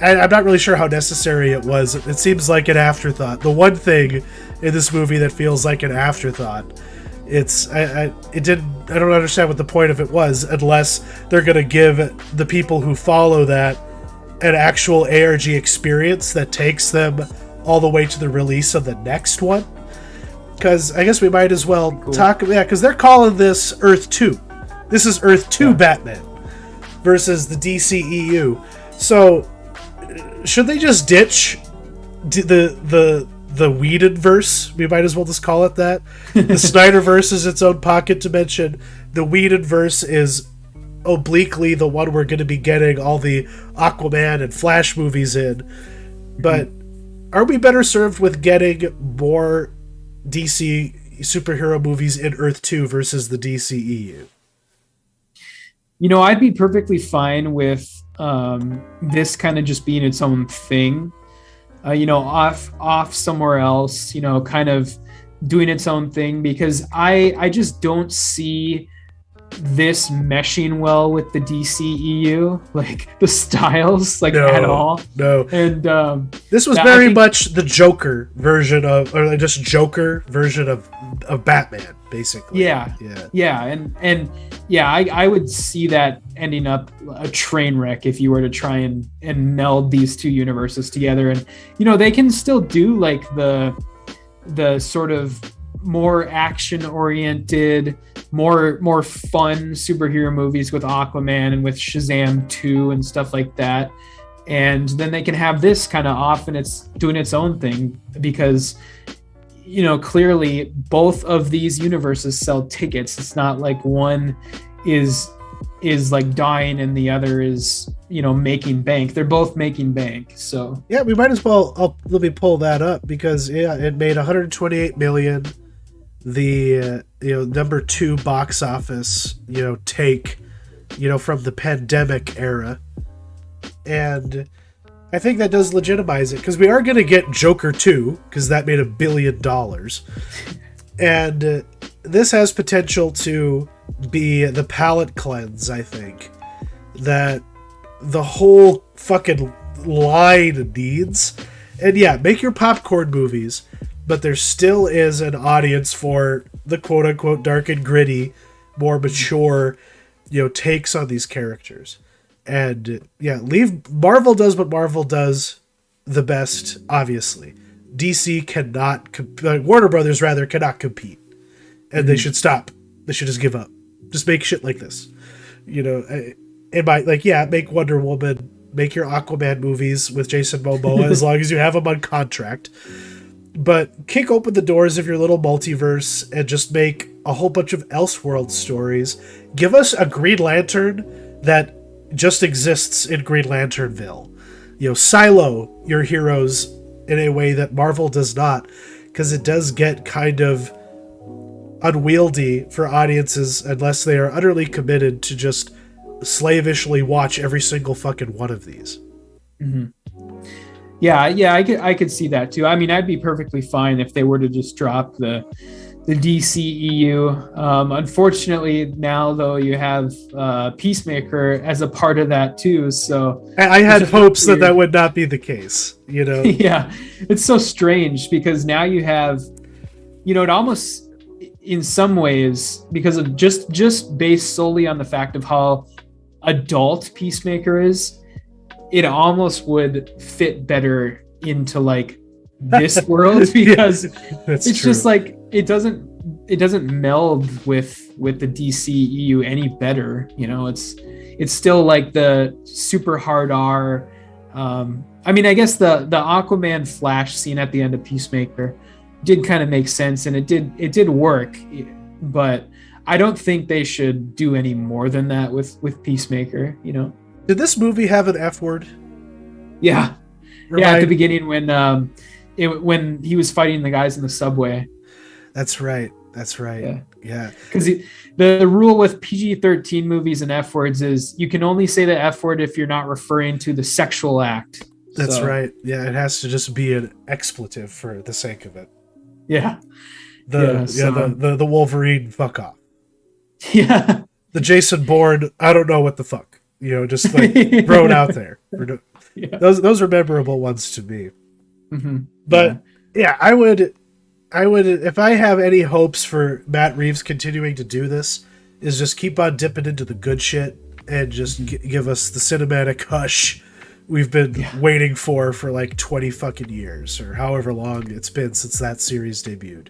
I'm not really sure how necessary it was. It seems like an afterthought. The one thing in this movie that feels like an afterthought, I don't understand what the point of it was, unless they're going to give the people who follow that an actual ARG experience that takes them all the way to the release of the next one. Because I guess we might as well talk, because they're calling this Earth 2. This is Earth 2 Batman versus the DCEU. So, should they just ditch the Whedonverse? We might as well just call it that. The Snyderverse is its own pocket dimension. The Whedonverse is obliquely the one we're going to be getting all the Aquaman and Flash movies in. But are we better served with getting more DC superhero movies in Earth 2 versus the DCEU? I'd be perfectly fine with this kind of just being its own thing, off somewhere else, kind of doing its own thing, because I just don't see this meshing well with the DCEU, like the styles, at all. No. And this was very much the Joker version of, or just Joker version of Batman, basically. Yeah. And I would see that ending up a train wreck if you were to try and meld these two universes together. And they can still do like the sort of more action oriented, more fun superhero movies with Aquaman and with Shazam 2 and stuff like that. And then they can have this kind of off and it's doing its own thing, because clearly both of these universes sell tickets. It's not like one is like dying and the other is making bank. They're both making bank. So yeah, we might as well let me pull that up, because it made 128 million. The number 2 box office take from the pandemic era, and I think that does legitimize it, because we are going to get Joker 2, because that made $1 billion, and this has potential to be the palate cleanse, I think, that the whole fucking line needs. And yeah, make your popcorn movies, but there still is an audience for the quote-unquote dark and gritty, more mature, takes on these characters. And Marvel does what Marvel does the best, obviously. DC cannot, Warner Brothers rather, cannot compete. And they should stop. They should just give up. Just make shit like this. Make Wonder Woman, make your Aquaman movies with Jason Momoa as long as you have him on contract. But kick open the doors of your little multiverse and just make a whole bunch of Elseworld stories. Give us a Green Lantern that just exists in Green Lanternville. Silo your heroes in a way that Marvel does not, because it does get kind of unwieldy for audiences unless they are utterly committed to just slavishly watch every single fucking one of these. Mm-hmm. Yeah, I could see that too. I mean, I'd be perfectly fine if they were to just drop the DCEU. Unfortunately, now though, you have Peacemaker as a part of that too. So I had hopes that would not be the case. Yeah, it's so strange because now you have, it almost, in some ways, because of just based solely on the fact of how adult Peacemaker is, it almost would fit better into like this world because it's true. Just like it doesn't meld with the DCEU any better. It's still like the super hard R. I mean, I guess the Aquaman Flash scene at the end of Peacemaker did kind of make sense, and it did work, but I don't think they should do any more than that with Peacemaker. Did this movie have an F word? Yeah. At the beginning when he was fighting the guys in the subway. That's right. Yeah. Because the rule with PG-13 movies and F words is you can only say the F word if you're not referring to the sexual act. That's right. Yeah, it has to just be an expletive for the sake of it. Yeah. The Wolverine fuck off. Yeah. The Jason Bourne, I don't know what the fuck. Just like thrown out there. Yeah. Those are memorable ones to me. Mm-hmm. But I would, if I have any hopes for Matt Reeves continuing to do this, is just keep on dipping into the good shit and just give us the cinematic hush we've been waiting for like 20 fucking years or however long it's been since that series debuted.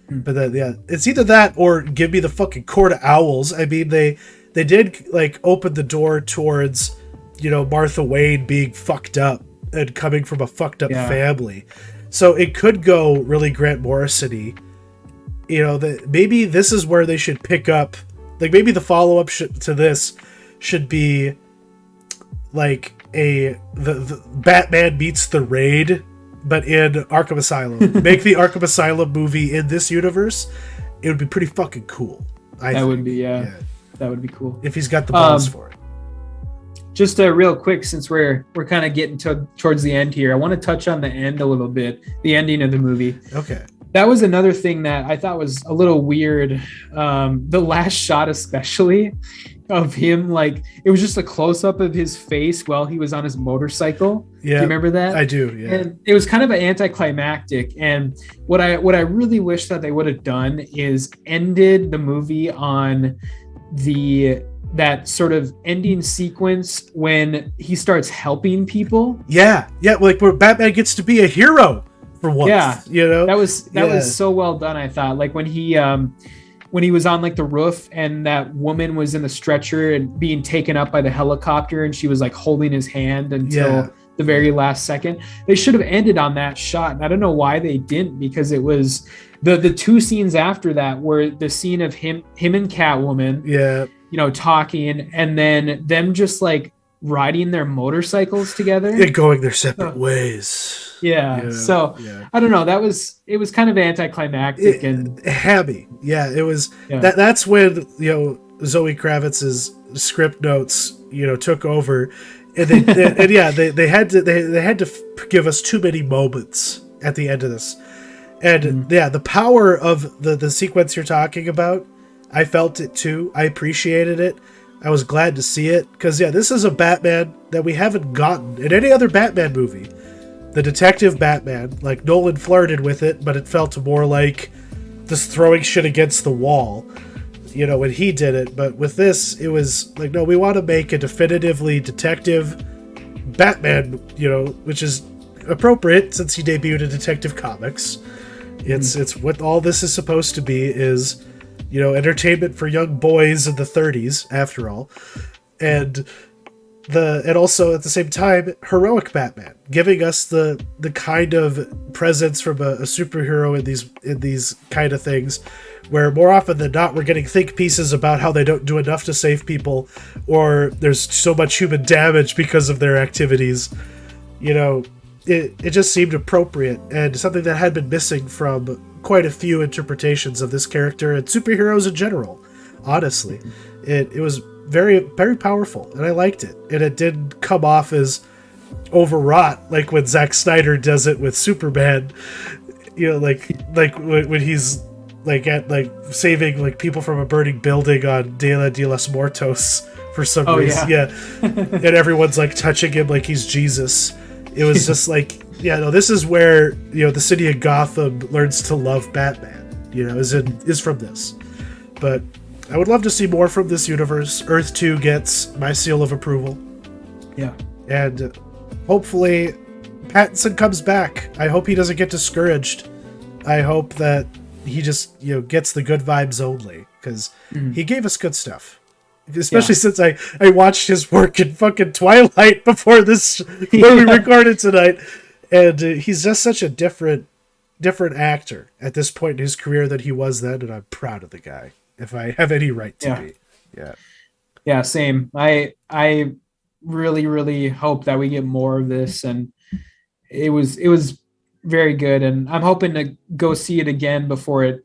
But then, it's either that or give me the fucking Court of Owls. I mean, they did like open the door towards, Martha Wayne being fucked up and coming from a fucked up family. So it could go really Grant Morrison-y. Maybe this is where they should pick up. Like maybe the follow-up to this should be like the Batman meets the Raid, but in Arkham Asylum. Make the Arkham Asylum movie in this universe. It would be pretty fucking cool. That would be that would be cool if he's got the balls for it. Just real quick, since we're kind of getting towards the end here, I want to touch on the end a little bit, the ending of the movie. Okay. That was another thing that I thought was a little weird. The last shot, especially of him, like it was just a close up of his face while he was on his motorcycle. Yeah, do you remember that? I do. Yeah, and it was kind of an anticlimactic. And what I really wish that they would have done is ended the movie on that sort of ending sequence when he starts helping people. Yeah, like where Batman gets to be a hero for once. Yeah, that was so well done. I thought, like when he was on like the roof and that woman was in the stretcher and being taken up by the helicopter, and she was like holding his hand until the very last second. They should have ended on that shot, and I don't know why they didn't, because it was the two scenes after that were the scene of him and Catwoman. Yeah. Talking, and then them just like riding their motorcycles together and going their separate ways. Yeah. So I don't know. It was kind of anticlimactic and hammy. Yeah. It was that's when, Zoe Kravitz's script notes, took over, and they had to give us too many moments at the end of this. And the power of the sequence you're talking about, I felt it too. I appreciated it. I was glad to see it because this is a Batman that we haven't gotten in any other Batman movie. the detective Batman, like Nolan flirted with it, but it felt more like just throwing shit against the wall, when he did it. But with this, it was like, no, we want to make a definitively detective Batman, which is appropriate since he debuted in Detective Comics. It's what all this is supposed to be is, entertainment for young boys in the 30s, after all. And also at the same time, heroic Batman, giving us the kind of presence from a superhero in these kind of things, where more often than not we're getting think pieces about how they don't do enough to save people, or there's so much human damage because of their activities. It just seemed appropriate, and something that had been missing from quite a few interpretations of this character and superheroes in general. Honestly, it was very, very powerful, and I liked it. And it didn't come off as overwrought like when Zack Snyder does it with Superman. Like when he's saving people from a burning building on Dia de los Muertos for some reason. Yeah, and everyone's touching him like he's Jesus. It was just this is where the city of Gotham learns to love Batman. Is from this, but. I would love to see more from this universe. Earth 2 gets my seal of approval. Yeah. And hopefully Pattinson comes back. I hope he doesn't get discouraged. I hope that he just, gets the good vibes only. Because he gave us good stuff. Especially since I watched his work in fucking Twilight before we recorded tonight. And he's just such a different actor at this point in his career than he was then. And I'm proud of the guy. If I have any right to be. Yeah, same. I really, really hope that we get more of this, and it was very good, and I'm hoping to go see it again before it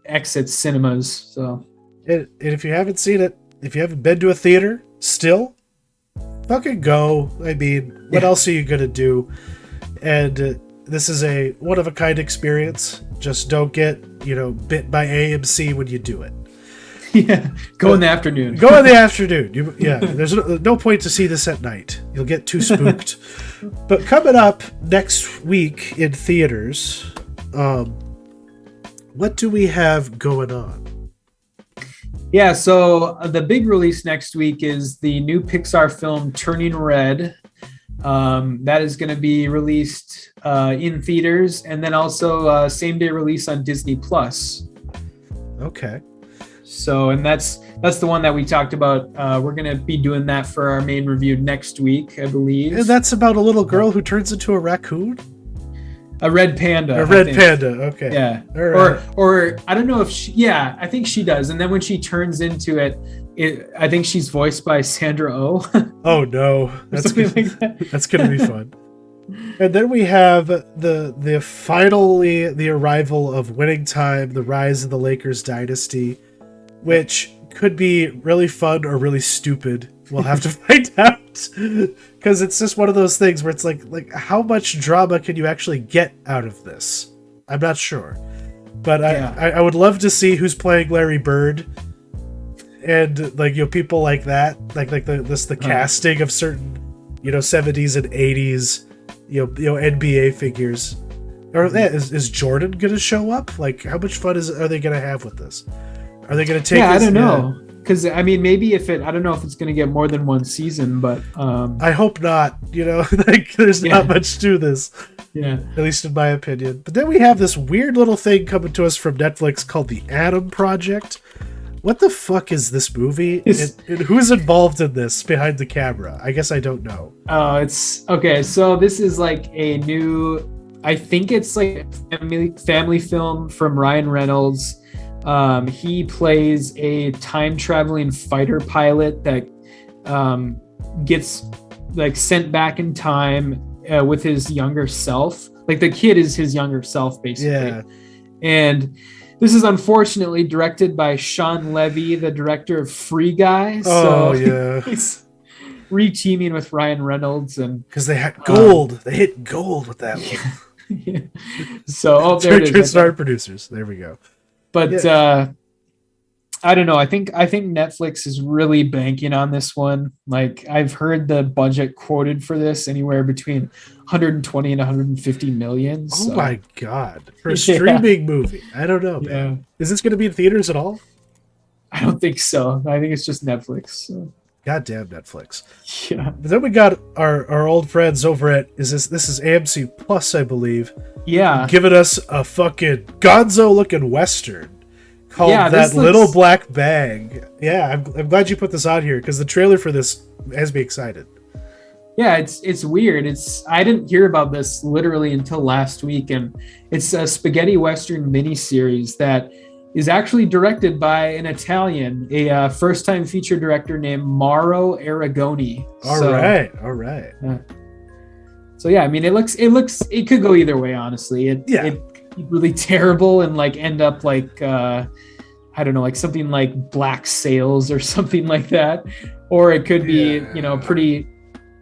exits cinemas. So, and if you haven't seen it, if you haven't been to a theater still, fucking go. I mean, what else are you gonna do? And this is a one of a kind experience. Just don't get bit by AMC when you do it. Yeah, go in the afternoon. Go in the afternoon. There's no point to see this at night. You'll get too spooked. But coming up next week in theaters, what do we have going on? Yeah, so the big release next week is the new Pixar film Turning Red. That is going to be released in theaters, and then also same day release on Disney Plus. Okay. So, and that's the one that we talked about. We're going to be doing that for our main review next week, I believe. And that's about a little girl who turns into a raccoon? A red panda. A red panda, okay. Yeah. Right. Or I don't know if I think she does. And then when she turns into it, I think she's voiced by Sandra Oh. Oh no. That's going to be fun. And then we have the arrival of Winning Time, the rise of the Lakers dynasty, which could be really fun or really stupid. We'll have to find out, because it's just one of those things where it's like how much drama can you actually get out of this? I'm not sure, but I would love to see who's playing Larry Bird, and people like that, the casting of certain 70s and 80s NBA figures. Or is Jordan gonna show up? How much fun are they gonna have with this? Are they going to take? I don't know. Because maybe I don't know if it's going to get more than one season, but I hope not. There's not much to this. Yeah, at least in my opinion. But then we have this weird little thing coming to us from Netflix called The Adam Project. What the fuck is this movie? And who's involved in this behind the camera? I guess I don't know. Oh, it's okay. So this is a new. I think it's a family film from Ryan Reynolds. He plays a time-traveling fighter pilot that gets sent back in time with his younger self. The kid is his younger self, basically. Yeah. And this is unfortunately directed by Sean Levy, the director of Free Guy. Oh, yeah. He's re-teaming with Ryan Reynolds, and because they had gold. They hit gold with that one. Yeah. So there it is. Star producers. There we go. But I don't know. I think Netflix is really banking on this one. Like I've heard the budget quoted for this anywhere between 120 and 150 million. Oh So my god. For a yeah, streaming movie. I don't know, yeah. man. Is this going to be in theaters at all? I don't think so. I think it's just Netflix. So, Goddamn Netflix. yeah. But then we got our old friends over at this is AMC Plus, I believe, Yeah. giving us a fucking gonzo looking western called Yeah, That this Little looks- Black Bag. Yeah, I'm glad you put this on here because the trailer for this has me excited. Yeah, it's weird. I didn't hear about this literally until last week, and it's a spaghetti western miniseries that is actually directed by an Italian, a first-time feature director named Mauro Aragoni. All So, right. So yeah, I mean, it could go either way. Honestly, it could be really terrible and like end up like I don't know, like something like Black Sails or something like that, or it could be pretty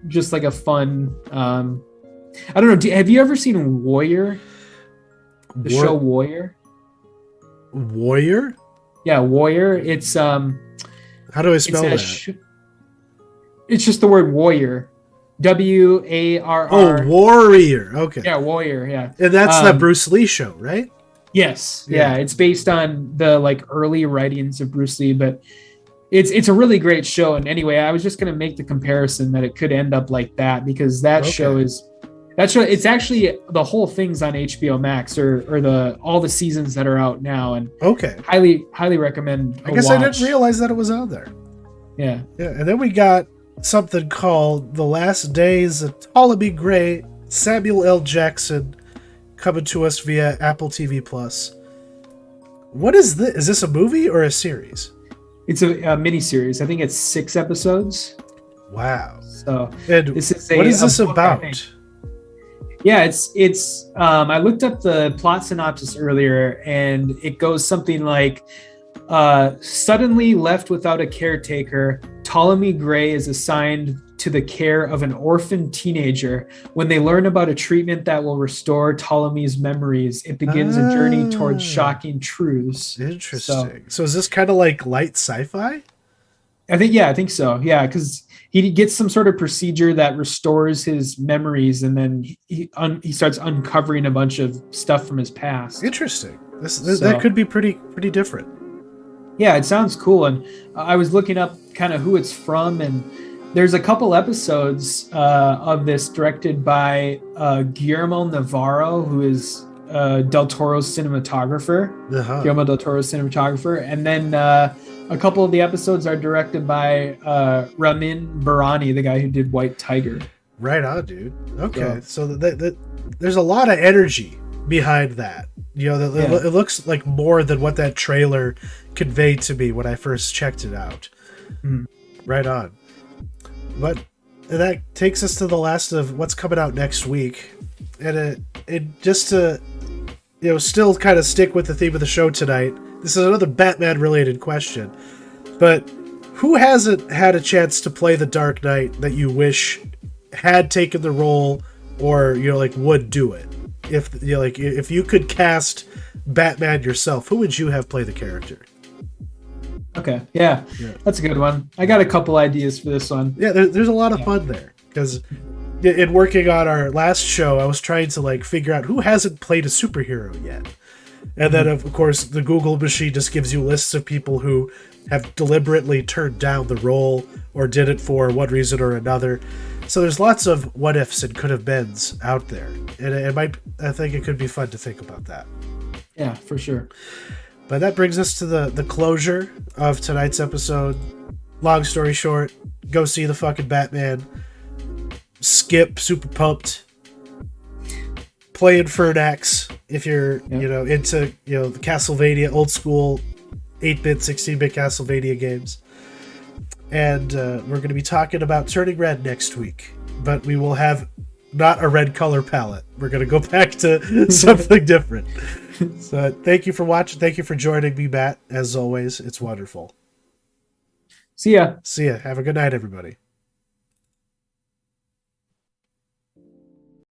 just like a fun. I don't know. Have you ever seen Warrior? The show Warrior. Warrior? Yeah, Warrior. It's How do I spell that? It's just the word warrior. WARR. Oh, Warrior. Okay. Yeah, Warrior. Yeah. And that's that Bruce Lee show, right? Yes. Yeah. Yeah. It's based on the like early writings of Bruce Lee, but it's a really great show. And anyway, I was just gonna make the comparison that it could end up like that because that show it's actually the whole thing's on HBO Max or all the seasons that are out now, and highly recommend. I guess I didn't realize that it was out there. Yeah. And then we got something called The Last Days of Ptolemy Gray, Samuel L. Jackson, coming to us via Apple TV Plus. What is this? Is this a movie or a series? It's a miniseries. I think it's 6 episodes. Wow. So and this is what is this book, about? Yeah, it's I looked up the plot synopsis earlier, and it goes something like suddenly left without a caretaker, Ptolemy Gray is assigned to the care of an orphan teenager. When they learn about a treatment that will restore Ptolemy's memories, it begins a journey towards shocking truths. Interesting. So is this kind of like light sci-fi? I think so. Yeah, because he gets some sort of procedure that restores his memories, and then he starts uncovering a bunch of stuff from his past. Interesting. That could be pretty different. Yeah, it sounds cool. And I was looking up kind of who it's from, and there's a couple episodes of this directed by Guillermo Navarro, who is Del Toro's cinematographer. Guillermo Del Toro's cinematographer. And then a couple of the episodes are directed by Ramin Barani, the guy who did White Tiger. Right on, dude. Okay, so there's a lot of energy behind that. It looks like more than what that trailer conveyed to me when I first checked it out. Right on. But that takes us to the last of what's coming out next week, and it just to still kind of stick with the theme of the show tonight. This is another Batman related question, but who hasn't had a chance to play the Dark Knight that you wish had taken the role, or would do it? If you could cast Batman yourself, who would you have play the character? Okay, yeah, that's a good one. I got a couple ideas for this one. Yeah, there's a lot of fun there, because in working on our last show, I was trying to figure out who hasn't played a superhero yet. And then, of course, the Google machine just gives you lists of people who have deliberately turned down the role or did it for one reason or another. So there's lots of what ifs and could have beens out there, and I think it could be fun to think about that. Yeah, for sure. But that brings us to the closure of tonight's episode. Long story short, go see the fucking Batman. Skip Super Pumped. Play Infernax if you're into the Castlevania old school 8-bit, 16-bit Castlevania games. And we're going to be talking about Turning Red next week, but we will have not a red color palette. We're going to go back to something different. So thank you for watching. Thank you for joining me, Matt. As always, it's wonderful. See ya. Have a good night, everybody.